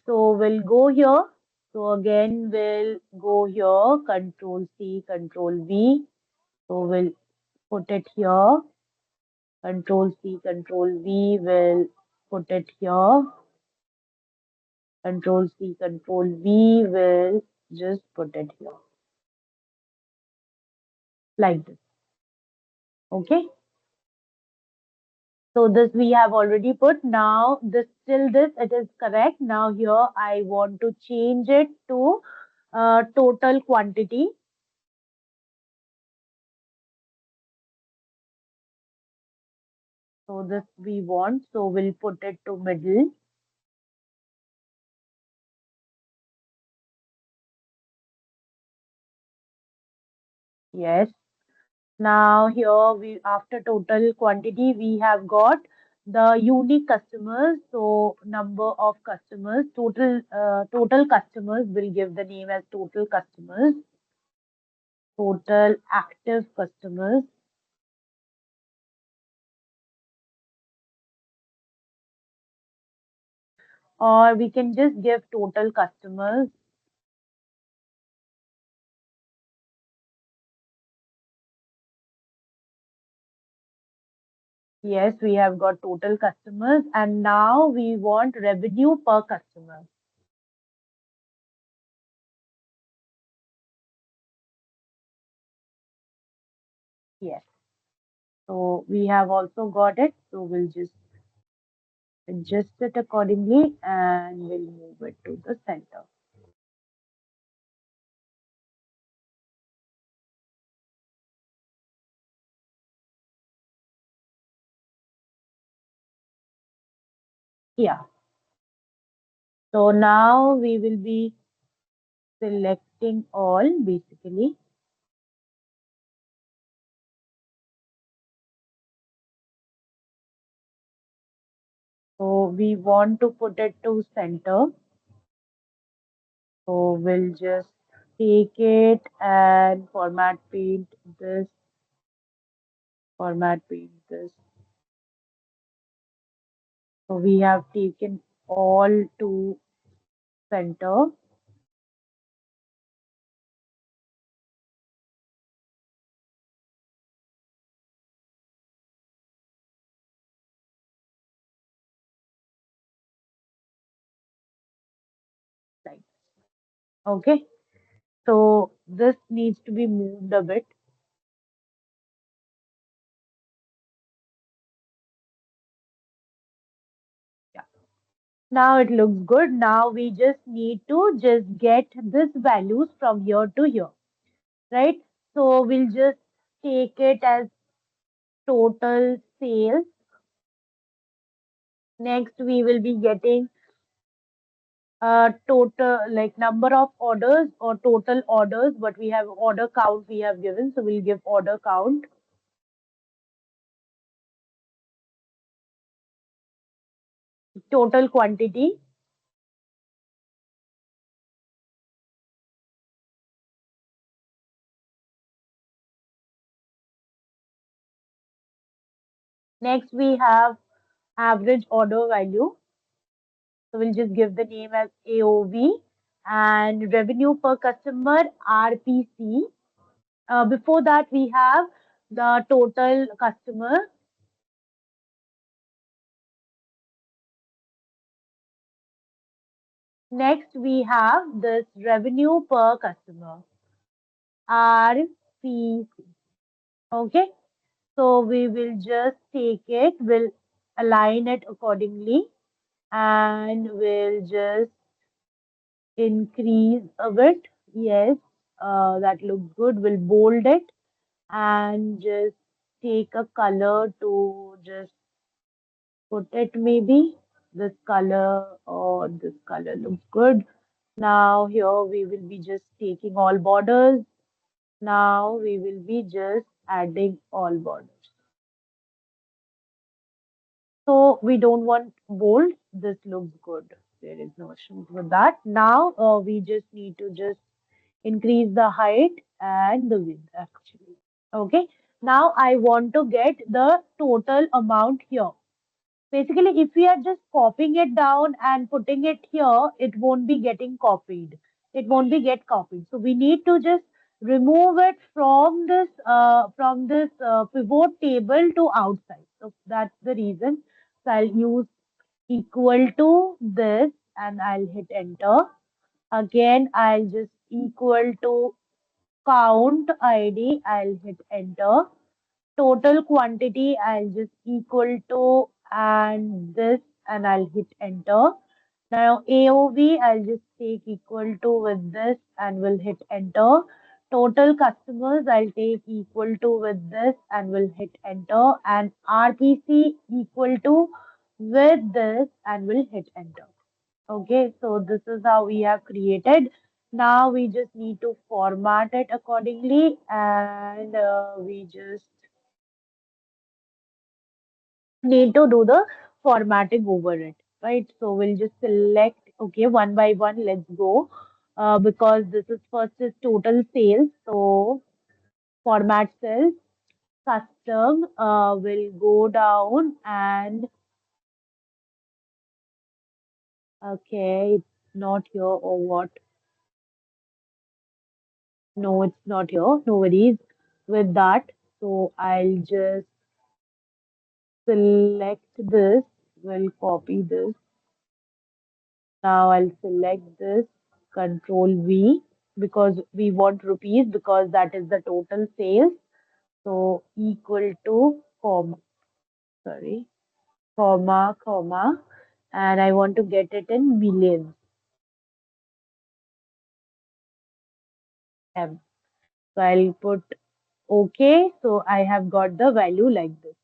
So we'll go here. So again, we'll go here, Control C, Control V. So we'll put it here, Control C, Control V, we'll put it here, Control C, Control V, we'll just put it here, like this. Okay. So this we have already put. Now this till this it is correct. Now here I want to change it to total quantity. So this we want. So we'll put it to middle. Yes. Now here we after total quantity we have got the unique customers. So number of customers, total customers will give the name as total customers, total active customers, or we can just give total customers. Yes, we have got total customers and now we want revenue per customer. Yes. So we have also got it. So we'll just adjust it accordingly and we'll move it to the center. Yeah. So now we will be selecting all basically. So we want to put it to center. So we'll just take it and format paint this. So we have taken all to center like okay. So this needs to be moved a bit. Yeah. Now it looks good. Now we just need to just get this values from here to here, right? So we'll just take it as total sales. Next we will be getting total like number of orders or total orders, but we have order count we have given. So we'll give order count, total quantity. Next, we have average order value. So we'll just give the name as AOV and revenue per customer RPC. Before that, we have the total customer. Next, we have this revenue per customer RPC. Okay. So we will just take it, we'll align it accordingly, and we'll just increase a bit. Yes, that looks good. We'll bold it and just take a color to just put it maybe this color or this color looks good. Now here we will be just taking all borders. Now we will be just adding all borders. So we don't want bold. This looks good. There is no issues with that. Now we just need to just increase the height and the width actually. Okay. Now I want to get the total amount here. Basically, if we are just copying it down and putting it here, it won't be getting copied. It won't be get copied. So we need to just remove it from this pivot table to outside. So that's the reason. So I'll use equal to this and I'll hit enter. Again, I'll just equal to count ID. I'll hit enter. Total quantity I'll just equal to and this and I'll hit enter. Now AOV I'll just take equal to with this and will hit enter. Total customers I'll take equal to with this and will hit enter and RPC equal to with this and will hit enter. Okay, so this is how we have created. Now we just need to format it accordingly and we just need to do the formatting over it, right? So we'll just select, okay, one by one, let's go. Because this is first is total sales. So format cells, custom will go down and okay, it's not here or what? No, it's not here. No worries with that. So I'll just select this, we'll copy this. Now I'll select this, Control V, because we want rupees because that is the total sales. So equal to comma, sorry, comma, and I want to get it in millions. M. So I'll put OK. So I have got the value like this.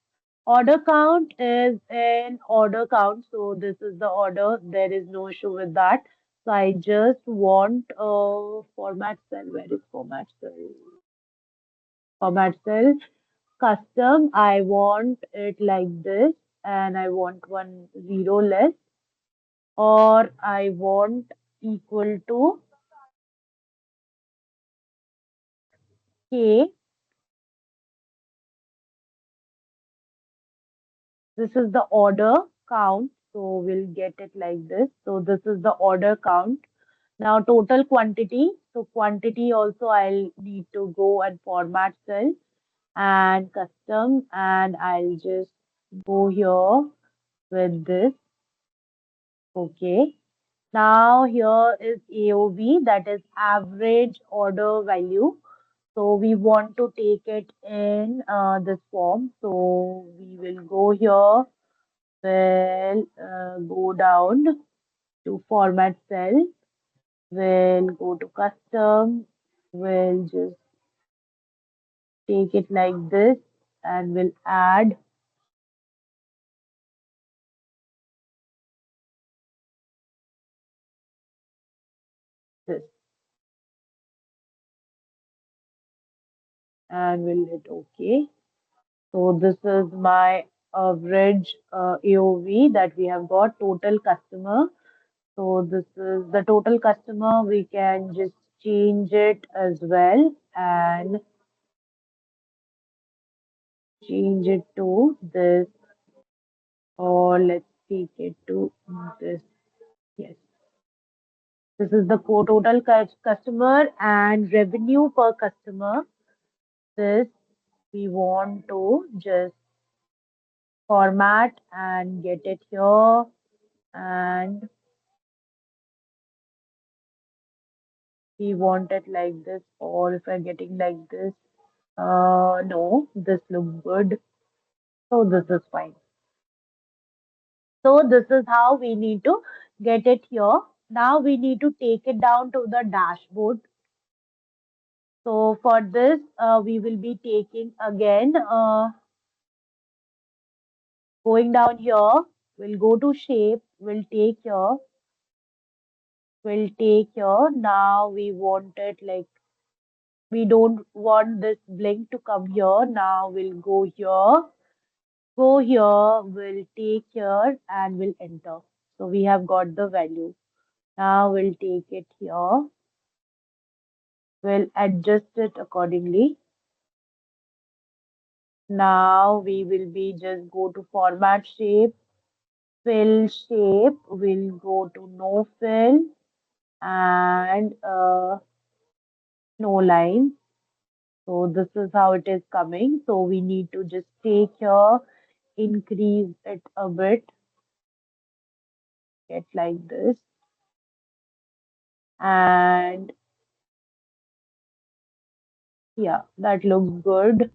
Order count is an order count. So this is the order. There is no issue with that. So I just want a format cell. Where is format cell? Format cell. Custom. I want it like this. And I want one zero less. Or I want equal to K. This is the order count. So we'll get it like this. So this is the order count. Now total quantity. So quantity also I'll need to go and format cell and custom and I'll just go here with this. Okay. Now here is AOV, that is average order value. So we want to take it in this form. So we will go here, will go down to format cell. We'll go to custom. We'll just take it like this and we'll add this and we'll hit OK. So this is my average AOV that we have got total customer. So this is the total customer. We can just change it as well and change it to this. or let's take it to this. Yes, this is the total customer and revenue per customer. This we want to just format and get it here, and we want it like this, or if I'm getting like this, no, this looks good, so this is fine. So this is how we need to get it here. Now we need to take it down to the dashboard. So for this, we will be taking again, going down here, we'll go to shape, we'll take here. Now we want it like, we don't want this blink to come here. Now we'll go here, we'll take here and we'll enter. So we have got the value. Now we'll take it here. We'll adjust it accordingly. Now we will be just go to format shape, fill shape, we'll go to no fill and no line. So this is how it is coming. So we need to just take here, increase it a bit, get like this. And yeah, that looks good.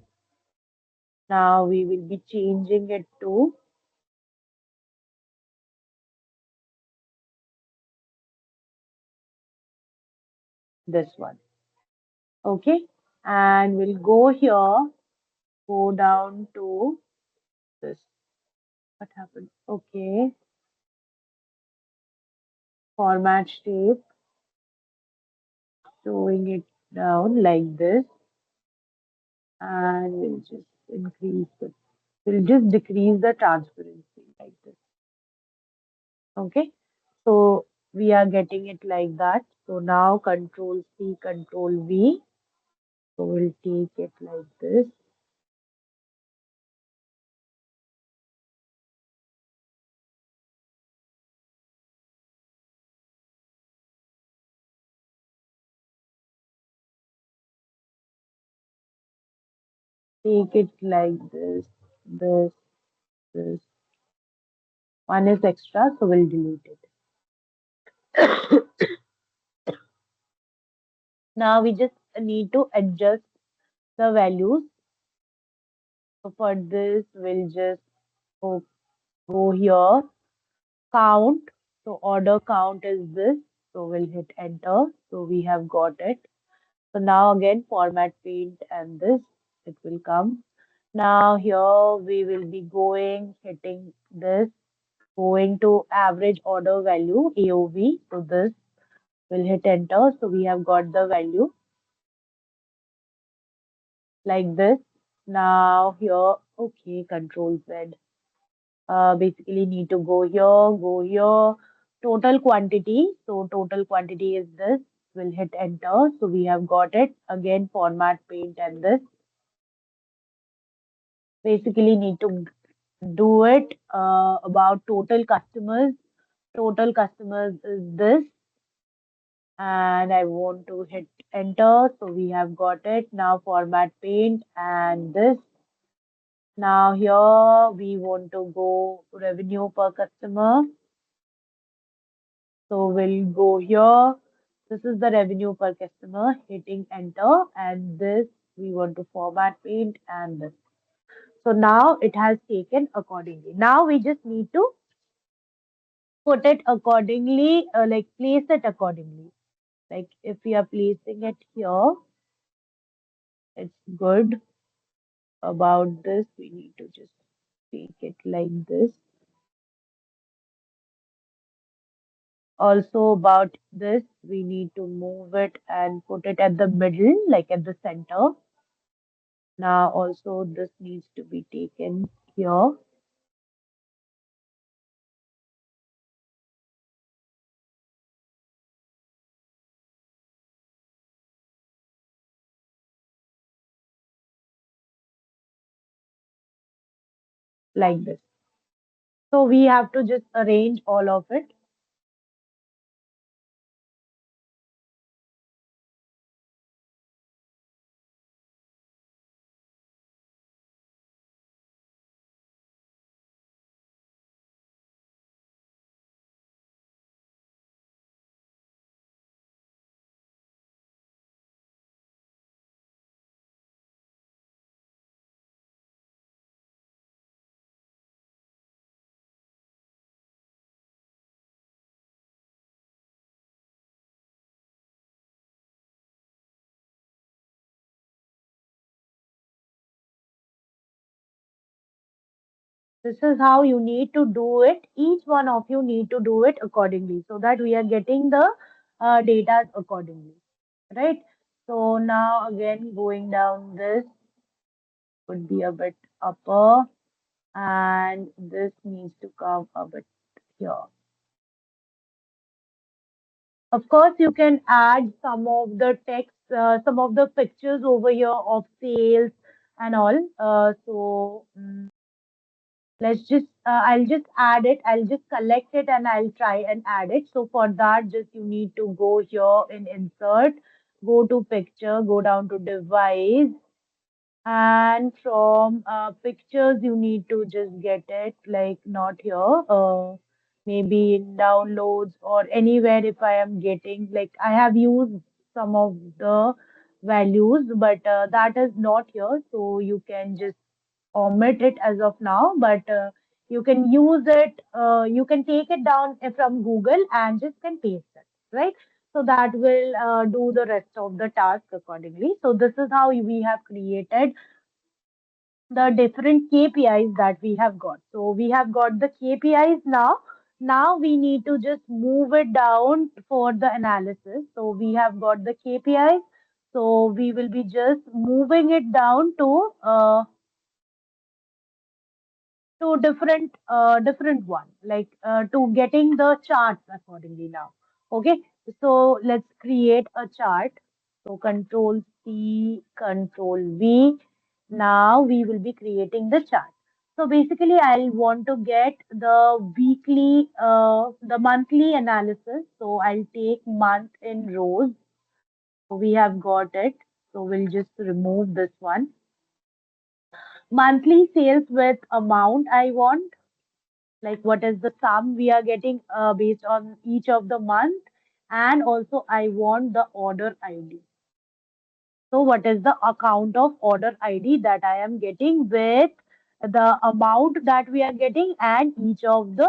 Now we will be changing it to this one. Okay. And we'll go here, go down to this. What happened? Okay. Format shape, showing it down like this. And we'll just increase it. We'll just decrease the transparency like this. Okay. So we are getting it like that. So now Control C, Control V. So we'll take it like this. Take it like this, this. One is extra, so we'll delete it. Now we just need to adjust the values. So for this, we'll just go, go here, count. So order count is this. So we'll hit enter. So we have got it. So now again, format paint and this, it will come. Now here we will be going, hitting this, going to average order value, AOV. So this will hit enter. So we have got the value like this. Now here, okay, Control Z. Basically need to go here, total quantity. So total quantity is this. We'll hit enter. So we have got it. Again, format paint and this. Basically need to do it about total customers. Total customers is this. And I want to hit enter. So we have got it. Now format paint and this. Now here we want to go revenue per customer. So we'll go here. This is the revenue per customer, hitting enter, and this we want to format paint and this. So now it has taken accordingly. Now we just need to put it accordingly, like place it accordingly. Like if we are placing it here, it's good. About this, we need to just take it like this. Also about this, we need to move it and put it at the middle, like at the center. Now also this needs to be taken here. Like this. So we have to just arrange all of it. This is how you need to do it. Each one of you need to do it accordingly so that we are getting the data accordingly, right? So now again going down this would be a bit upper and this needs to come a bit here. Of course, you can add some of the text, some of the pictures over here of sales and all. Let's just, I'll just add it. I'll just collect it and I'll try and add it. So for that, just you need to go here in insert, go to picture, go down to device, and from pictures, you need to just get it like not here, maybe in downloads or anywhere if I am getting, like I have used some of the values, but that is not here. So you can just omit it as of now, but you can use it, you can take it down from Google and just can paste it, right? So that will do the rest of the task accordingly. So this is how we have created the different KPIs that we have got. So we have got the KPIs now. Now we need to just move it down for the analysis. So we have got the KPIs. So we will be just moving it down to different one, like to getting the charts accordingly now. Okay, so let's create a chart. So control C, control V. Now we will be creating the chart. So basically I'll want to get the weekly, the monthly analysis. So I'll take month in rows. So we have got it. So we'll just remove this one. Monthly sales with amount I want, like what is the sum we are getting based on each of the month, and also I want the order ID. So what is the account of order ID that I am getting with the amount that we are getting and each of the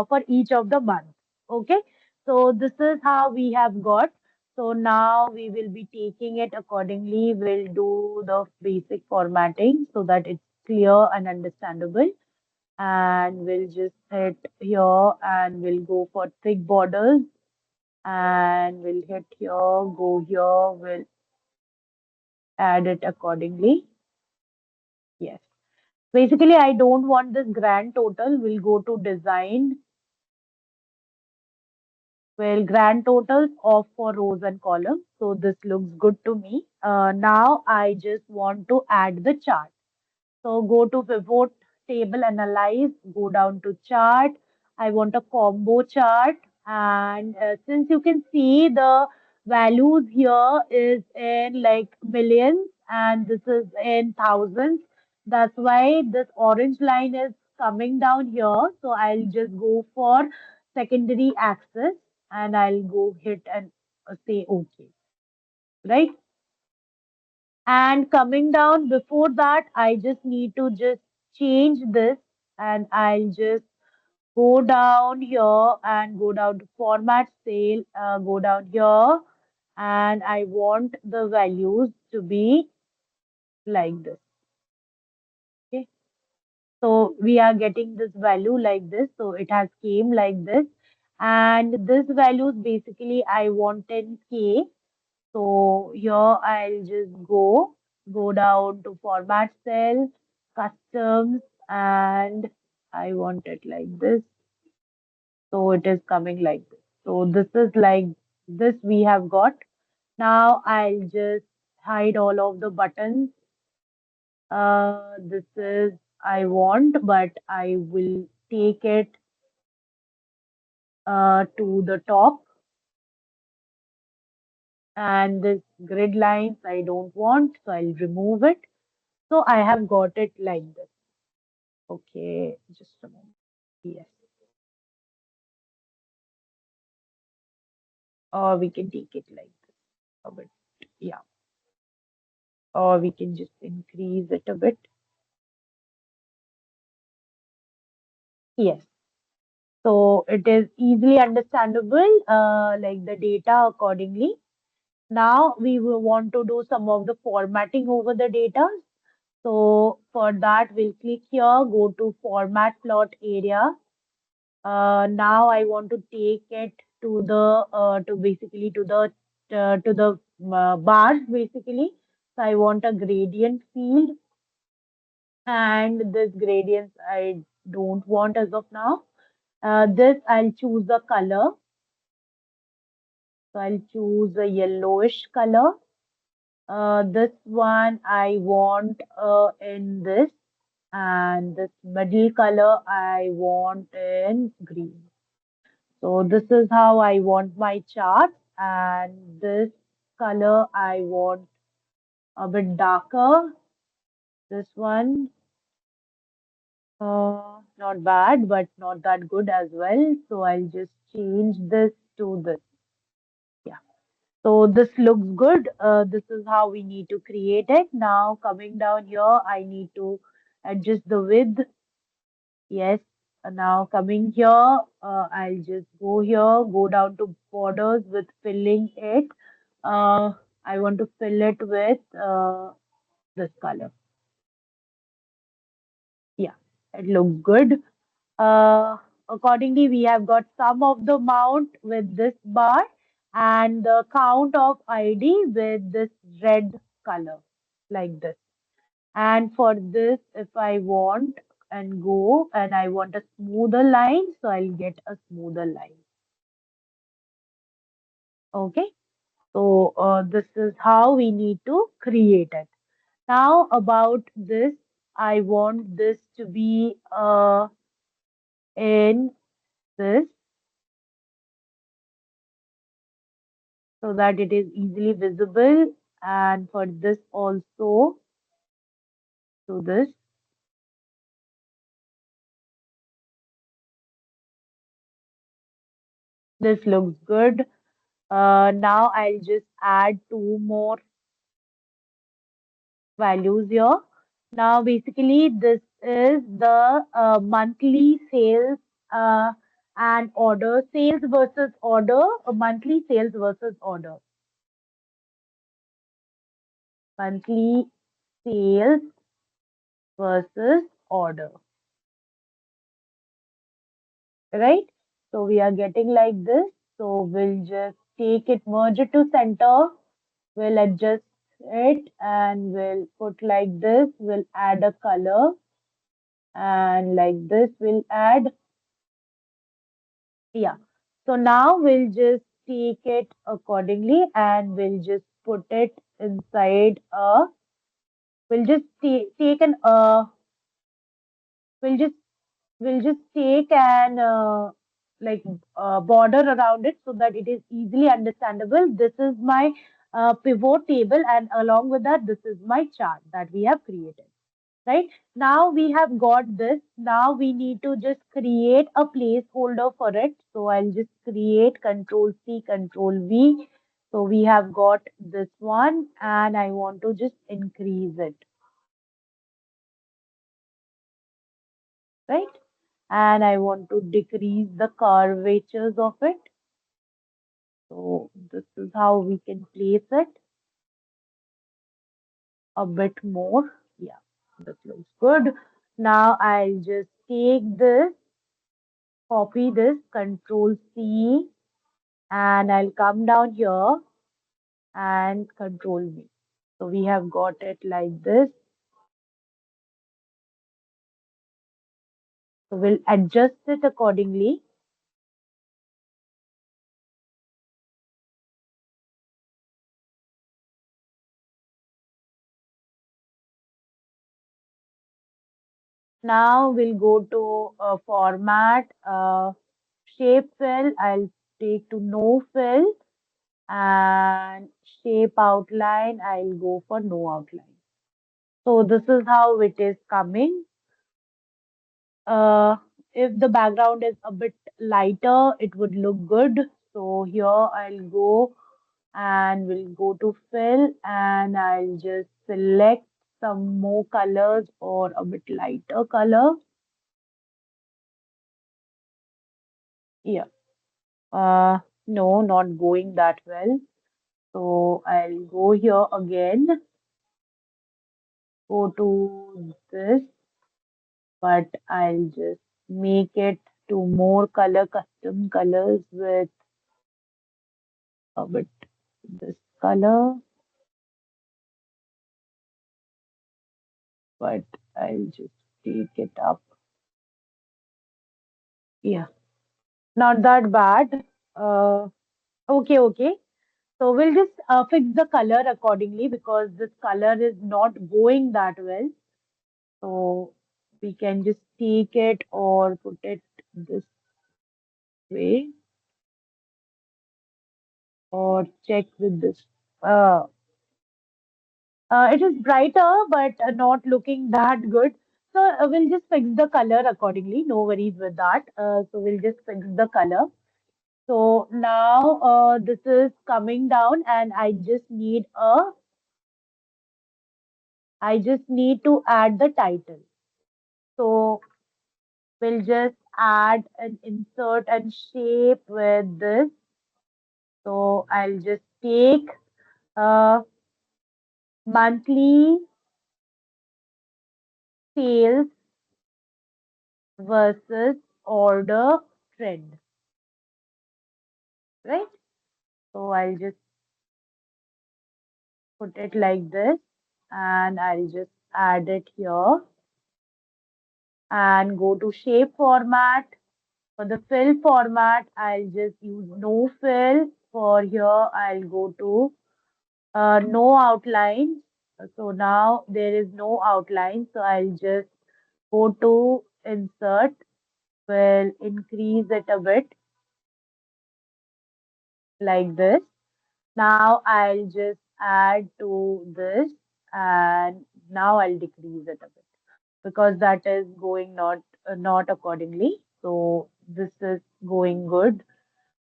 for each of the month. Okay, so this is how we have got. So now we will be taking it accordingly. We'll do the basic formatting so that it's clear and understandable, and we'll just hit here and we'll go for thick borders, and we'll hit here, go here, we'll add it accordingly. Yes. Basically, I don't want this grand total. We'll go to design. Well, grand totals off for rows and columns. So this looks good to me. Now I just want to add the chart. So go to pivot table, analyze, go down to chart. I want a combo chart. And since you can see the values here is in like millions and this is in thousands. That's why this orange line is coming down here. So I'll just go for secondary axis and I'll go hit and say OK, right? And coming down before that, I just need to just change this and I'll just go down here and go down to format sale, go down here and I want the values to be like this. Okay. So we are getting this value like this. So it has came like this. And this values basically I want 10K. So here I'll just go down to format cell, customs, and I want it like this. So it is coming like this. So this is like this we have got. Now I'll just hide all of the buttons. This is I want, but I will take it to the top, and this grid lines I don't want, so I'll remove it. So I have got it like this. Okay, just a moment. Yes. Or we can take it like this a bit. Yeah. Or we can just increase it a bit. Yes. So it is easily understandable, like the data accordingly. Now we will want to do some of the formatting over the data. So for that, we'll click here, go to format plot area. Now I want to take it to the to basically to the bars basically. So I want a gradient field, and this gradient I don't want as of now. This I'll choose the color. So I'll choose a yellowish color. This one I want in this, and this middle color I want in green. So this is how I want my chart, and this color I want a bit darker. This one, not bad, but not that good as well. So I'll just change this to this. Yeah. So this looks good. This is how we need to create it. Now coming down here, I need to adjust the width. Yes. Now coming here, I'll just go here, go down to borders with filling it. I want to fill it with this color. Yeah, it looks good. Uh, Accordingly, we have got sum of the amount with this bar and the count of ID with this red color, like this. And for this, if I want and go and I want a smoother line, so I'll get a smoother line. Okay. So this is how we need to create it. Now about this, I want this to be in this so that it is easily visible. And for this also, to this, this looks good. Now I'll just add two more values here. Now, basically, this is the monthly sales and order, sales versus order, monthly sales versus order, monthly sales versus order, right? So we are getting like this. So we'll just take it, merge it to center. We'll adjust it and we'll put like this. We'll add a color, and like this, we'll add. Yeah. So now we'll just take it accordingly and we'll just put it inside we'll just take an we'll just we'll just take an like border around it so that it is easily understandable. This is my pivot table, and along with that, this is my chart that we have created. Right now we have got this. Now we need to just create a placeholder for it. So I'll just create Control C, Control V. So we have got this one, and I want to just increase it, right? And I want to decrease the curvatures of it. So this is how we can place it a bit more. Yeah, this looks good. Now I'll just take this, copy this, Control C, and I'll come down here and Control V. So we have got it like this. So we'll adjust it accordingly. Now we'll go to format, shape fill. I'll take to no fill, and shape outline. I'll go for no outline. So this is how it is coming. Uh, if the background is a bit lighter, it would look good. So here I'll go and we'll go to fill and I'll just select some more colors or a bit lighter color. Yeah. Uh, no, not going that well. So I'll go here again, go to this, but I'll just make it to more color, custom colors with a bit this color, but I'll just take it up. Yeah, not that bad. Okay, okay. So we'll just fix the color accordingly because this color is not going that well. So we can just take it or put it this way or check with this. Uh, it is brighter, but not looking that good. So we'll just fix the color accordingly. No worries with that. So we'll just fix the color. So now this is coming down, and I just need to add the title. So we'll just add an insert and shape with this. So I'll just take uh, monthly sales versus order trend, right? So I'll just put it like this and I'll just add it here and go to shape format. For the fill format, I'll just use no fill. For here, I'll go to no outline. So now there is no outline. So I'll just go to insert, will increase it a bit like this. Now I'll just add to this and now I'll decrease it a bit because that is going not accordingly. So this is going good.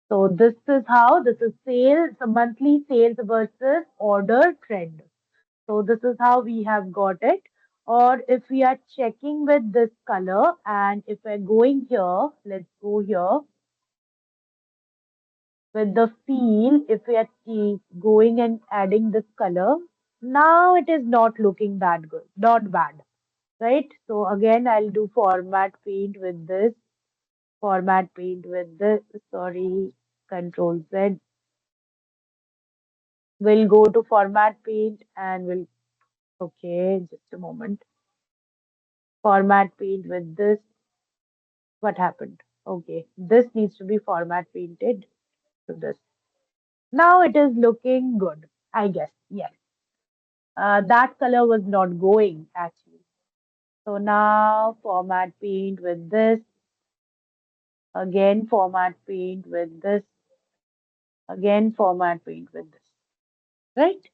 So this is how this is sales, so monthly sales versus order trend. So this is how we have got it. Or if we are checking with this color and if we're going here, let's go here with the feel, if we are going and adding this color, now it is not looking that good, not bad, right? So again, I'll do format paint with this, format paint with this, sorry, Control Z. We'll go to format paint and we'll, okay, just a moment. Format paint with this. What happened? Okay, this needs to be format painted to this. Now it is looking good, I guess. Yes. That color was not going actually. So now format paint with this, again format paint with this, again format paint with this, right?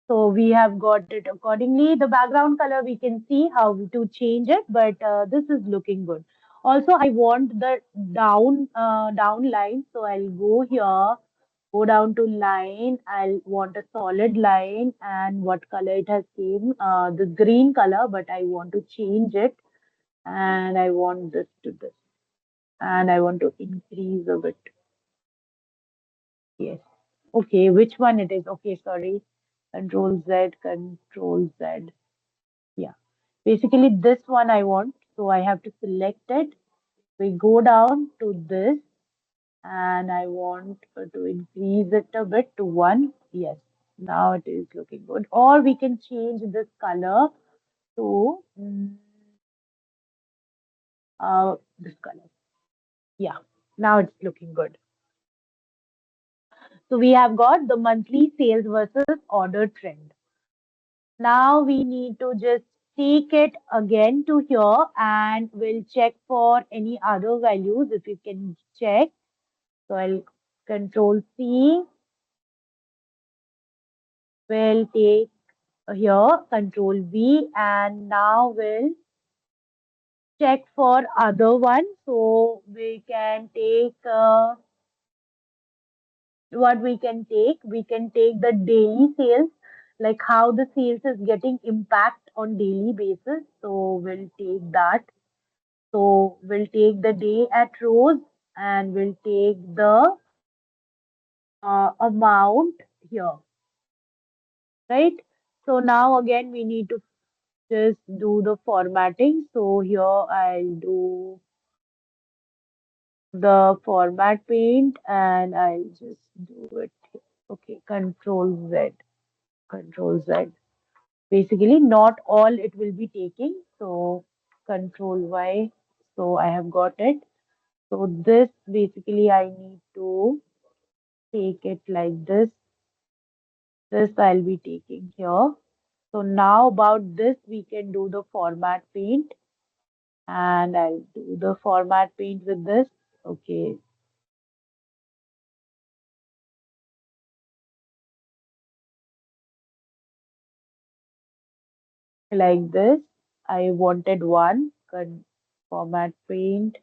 So we have got it accordingly. The background color, we can see how to change it, but this is looking good. Also, I want the down line, so I'll go here, go down to line. I'll want a solid line, and what color it has came, the green color, but I want to change it, and I want this to this, and I want to increase a bit. Yes. Okay, which one it is? Okay, sorry. Control Z, Control Z. Yeah. Basically, this one I want. So I have to select it. We go down to this and I want to increase it a bit to 1. Yes. Now it is looking good. Or we can change this color to this color. Yeah. Now it's looking good. So we have got the monthly sales versus order trend. Now we need to just take it again to here and we'll check for any other values if you can check. So I'll control C, we'll take here control V, and now we'll check for other one. So we can take what we can take the daily sales, like how the sales is getting impact on daily basis. So we'll take that. So we'll take the day at rows and we'll take the amount here, right? So now again we need to just do the formatting. So here I'll do the format paint and I'll just do it. Okay, Control Z, Control Z. Basically, not all it will be taking. So Control Y. So I have got it. So this basically I need to take it like this. This I'll be taking here. So now about this, we can do the format paint and I'll do the format paint with this. Okay, like this. I wanted one format paint,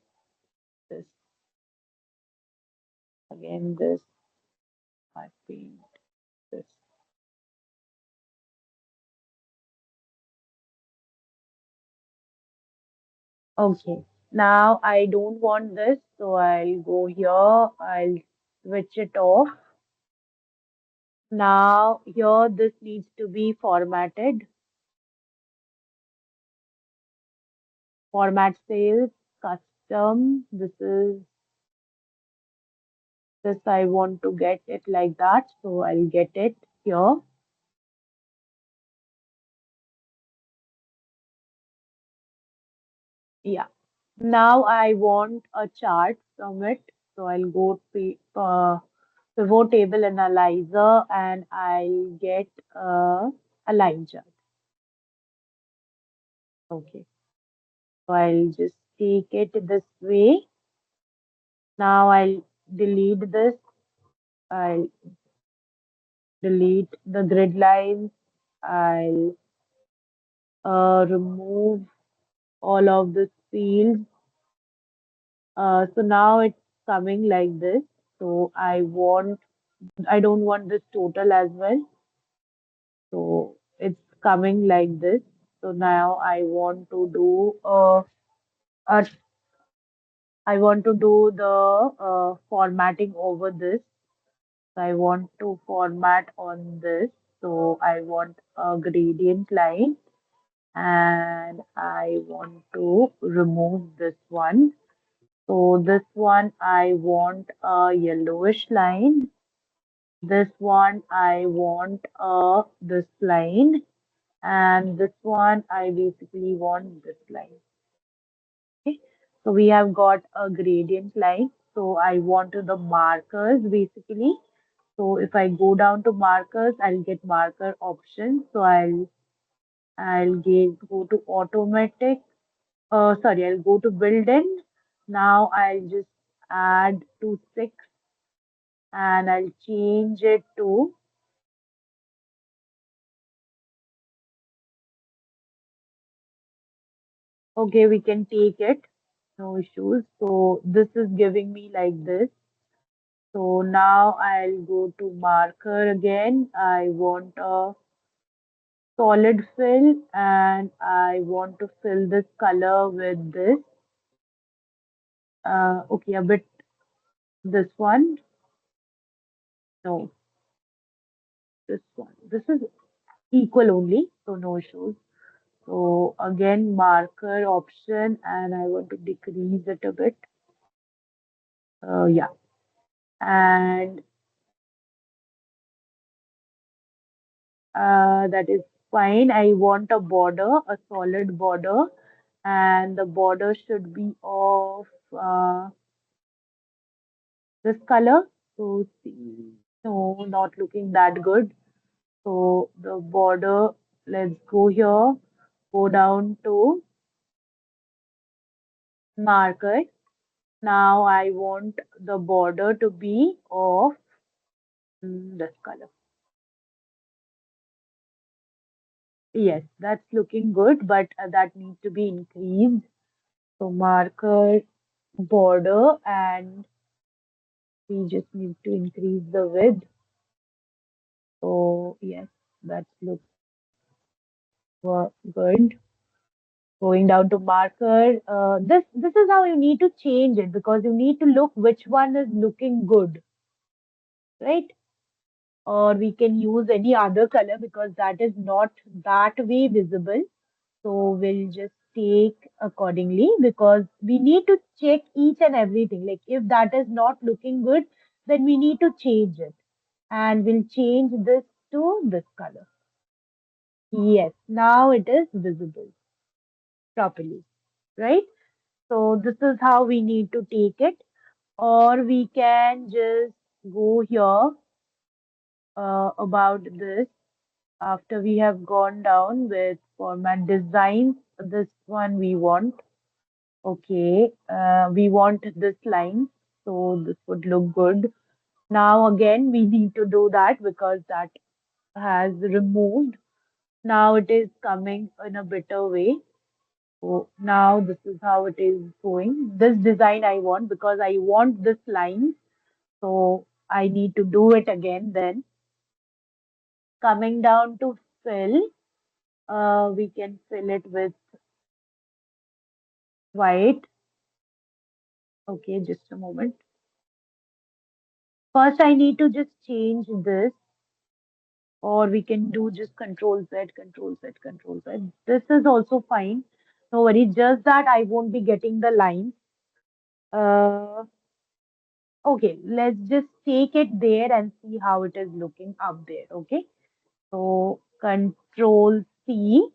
this again, this format paint, this. Okay, now I don't want this, so I'll go here, I'll switch it off. Now here this needs to be formatted. Format sales, custom. This I want to get it like that, so I'll get it here. Yeah. Now I want a chart from it, so I'll go pivot table analyzer and I'll get a line chart. Okay. So I'll just take it this way. Now I'll delete this. I'll delete the grid lines. I'll remove all of the fields. So now it's coming like this. So I don't want this total as well. So it's coming like this. So now a I want to do the formatting over this. So I want to format on this. So I want a gradient line and I want to remove this one. So this one I want a yellowish line. This one I want this line. And this one I basically want this line. Okay. So we have got a gradient line. So I want to the markers basically. So if I go down to markers, I'll get marker option. So go to automatic. Sorry, I'll go to build in. Now I'll just add to 6 and I'll change it to, okay, we can take it. No issues. So this is giving me like this. So now I'll go to marker again. I want a solid fill and I want to fill this color with this. Okay, a bit this one. No, this one. This is equal only, so no issues. So again, marker option, and I want to decrease it a bit. Yeah, and that is fine. I want a border, a solid border, and the border should be of this color. So see, no, not looking that good. So the border, let's go here. Go down to marker. Now I want the border to be of this color. Yes, that's looking good, but that needs to be increased. So marker border, and we just need to increase the width. So yes, that looks good. Going down to marker, this is how you need to change it, because you need to look which one is looking good, right? Or we can use any other color because that is not that way visible. So we'll just take accordingly, because we need to check each and everything. Like if that is not looking good, then we need to change it. And we'll change this to this color. Yes, now it is visible properly, right? So this is how we need to take it. Or we can just go here about this after we have gone down with format designs. This one we want. Okay, we want this line, so this would look good. Now again, we need to do that because that has removed. Now it is coming in a better way. So now this is how it is going. This design I want because I want this line. So I need to do it again then. Coming down to fill, we can fill it with white. Okay, just a moment. First, I need to just change this, or we can do just Control Z, Control Z, Control Z. This is also fine. No worry, just that I won't be getting the line. Uh, okay, let's just take it there and see how it is looking up there. Okay, so Control C,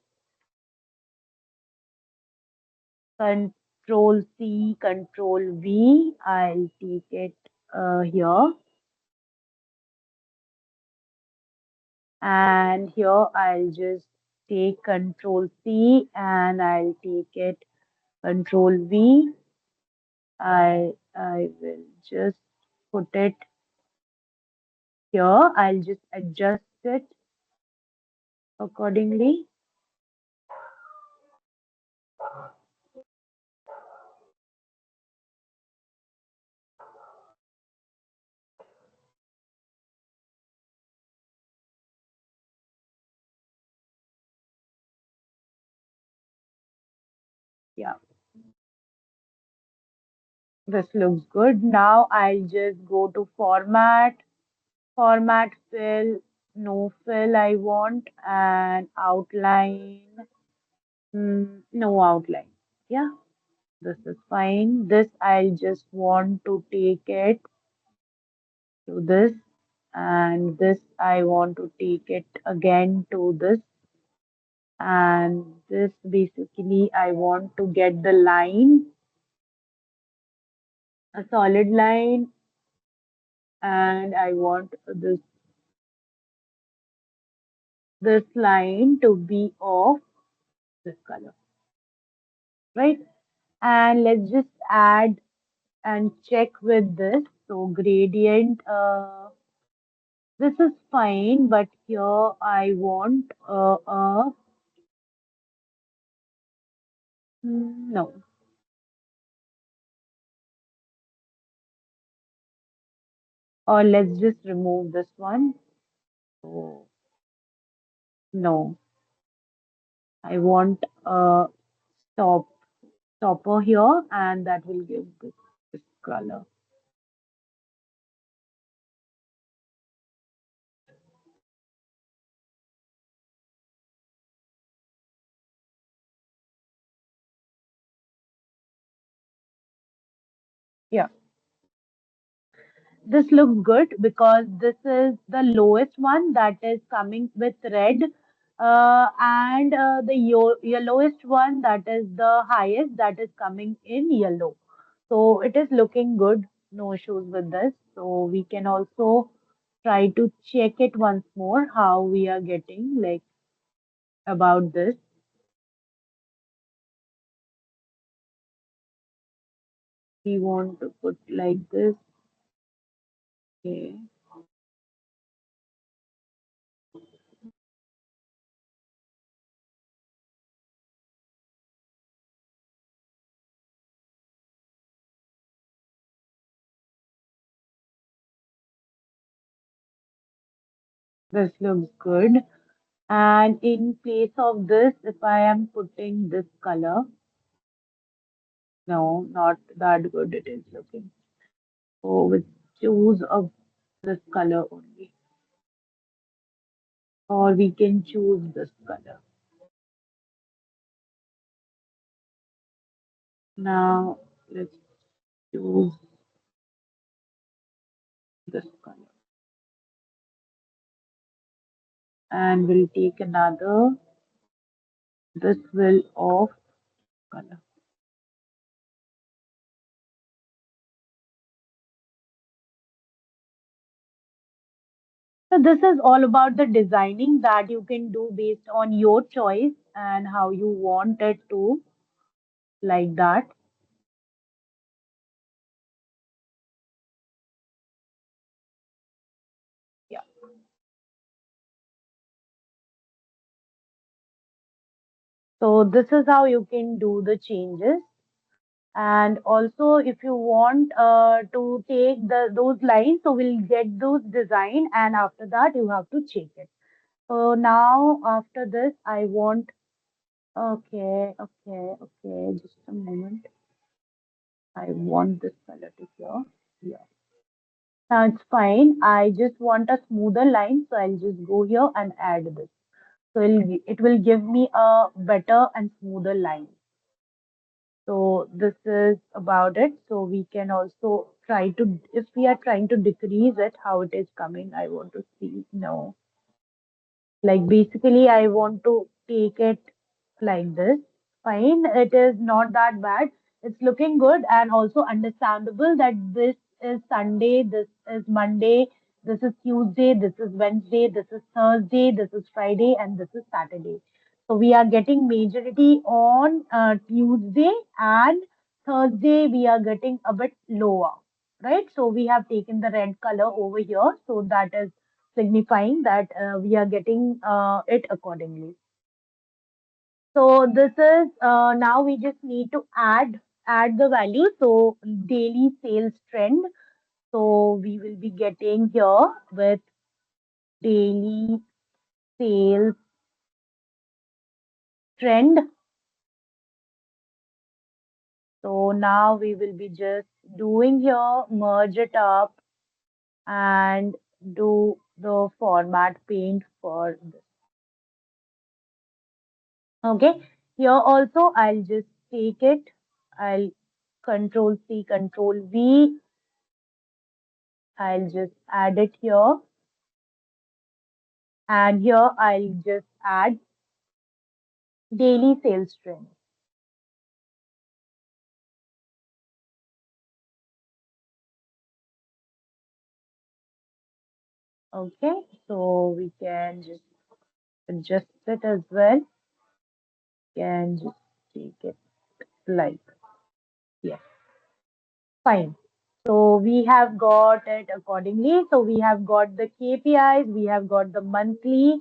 Control C, Control V. I'll take it here, and here I'll just take Control C and I'll take it Control V. I will just put it here. I'll just adjust it accordingly. Yeah, this looks good. Now I'll just go to format, format fill, no fill I want, and outline, no outline. Yeah, this is fine. This I'll just want to take it to this, and this I want to take it again to this, and this basically I want to get the line, a solid line, and I want this line to be of this color, right? And let's just add and check with this. So gradient, this is fine, but here I want no, or let's just remove this one. So no, I want a stop stopper here, and that will give this color. Yeah, this looks good because this is the lowest one that is coming with red, and the yellowest one that is the highest that is coming in yellow. So it is looking good, no issues with this. So we can also try to check it once more how we are getting like about this. We want to put like this. Okay. This looks good. And in place of this, if I am putting this color, no, not that good it is looking. So we choose of this color only, or we can choose this color. Now let's choose this color, and we'll take another. This will off color. So this is all about the designing that you can do based on your choice and how you want it to, like that. Yeah. So this is how you can do the changes. And also, if you want to take those lines, so we'll get those design, and after that you have to check it. So now after this, I want. Okay, okay, okay. Just a moment. I want this color to here. Yeah. Now it's fine. I just want a smoother line, so I'll just go here and add this. So it will give me a better and smoother line. So this is about it. So we can also try to, if we are trying to decrease it, how it is coming. I want to see. No, like basically, I want to take it like this. Fine, it is not that bad. It's looking good and also understandable that this is Sunday, this is Monday, this is Tuesday, this is Wednesday, this is Thursday, this is Friday, and this is Saturday. So we are getting majority on Tuesday, and Thursday we are getting a bit lower, right? So we have taken the red color over here. So that is signifying that we are getting it accordingly. So this is now we just need to add the value. So daily sales trend. So we will be getting here with daily sales trend. So now we will be just doing here, merge it up and do the format paint for this. Okay. Here also I'll just take it. I'll Control C, Control V. I'll just add it here. And here I'll just add daily sales trend. Okay. So we can just adjust it as well. Can just take it like, yes. Fine. So we have got it accordingly. So we have got the KPIs, we have got the monthly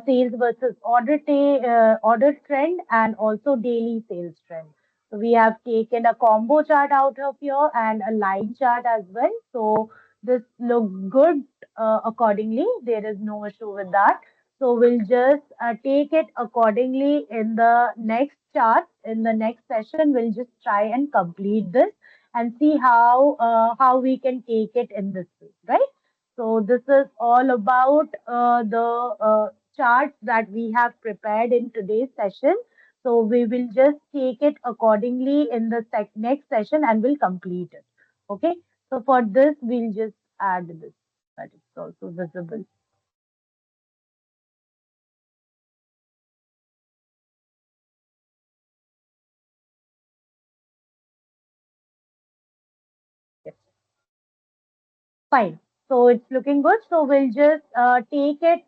sales versus order trend, and also daily sales trend. So we have taken a combo chart out of here and a line chart as well. So this looks good accordingly. There is no issue with that. So we'll just take it accordingly in the next chart. In the next session, we'll just try and complete this and see how we can take it in this way, right? So this is all about the charts that we have prepared in today's session. So we will just take it accordingly in the next session and we'll complete it. Okay. So for this, we'll just add this that is also visible. Yes. Fine. So it's looking good. So we'll just take it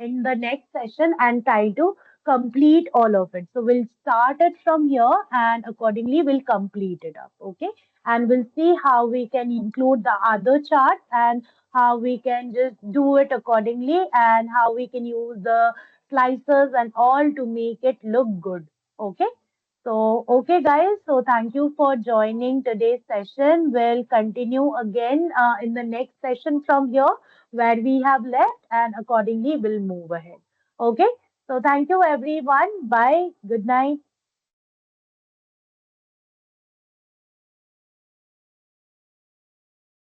in the next session and try to complete all of it. So we'll start it from here and accordingly we'll complete it up. Okay. and we'll see how we can include the other chart and how we can just do it accordingly and how we can use the slicers and all to make it look good. Okay. So, okay, guys. So, thank you for joining today's session. We'll continue again in the next session from here where we have left, and accordingly, we'll move ahead. Okay. So, thank you, everyone. Bye. Good night.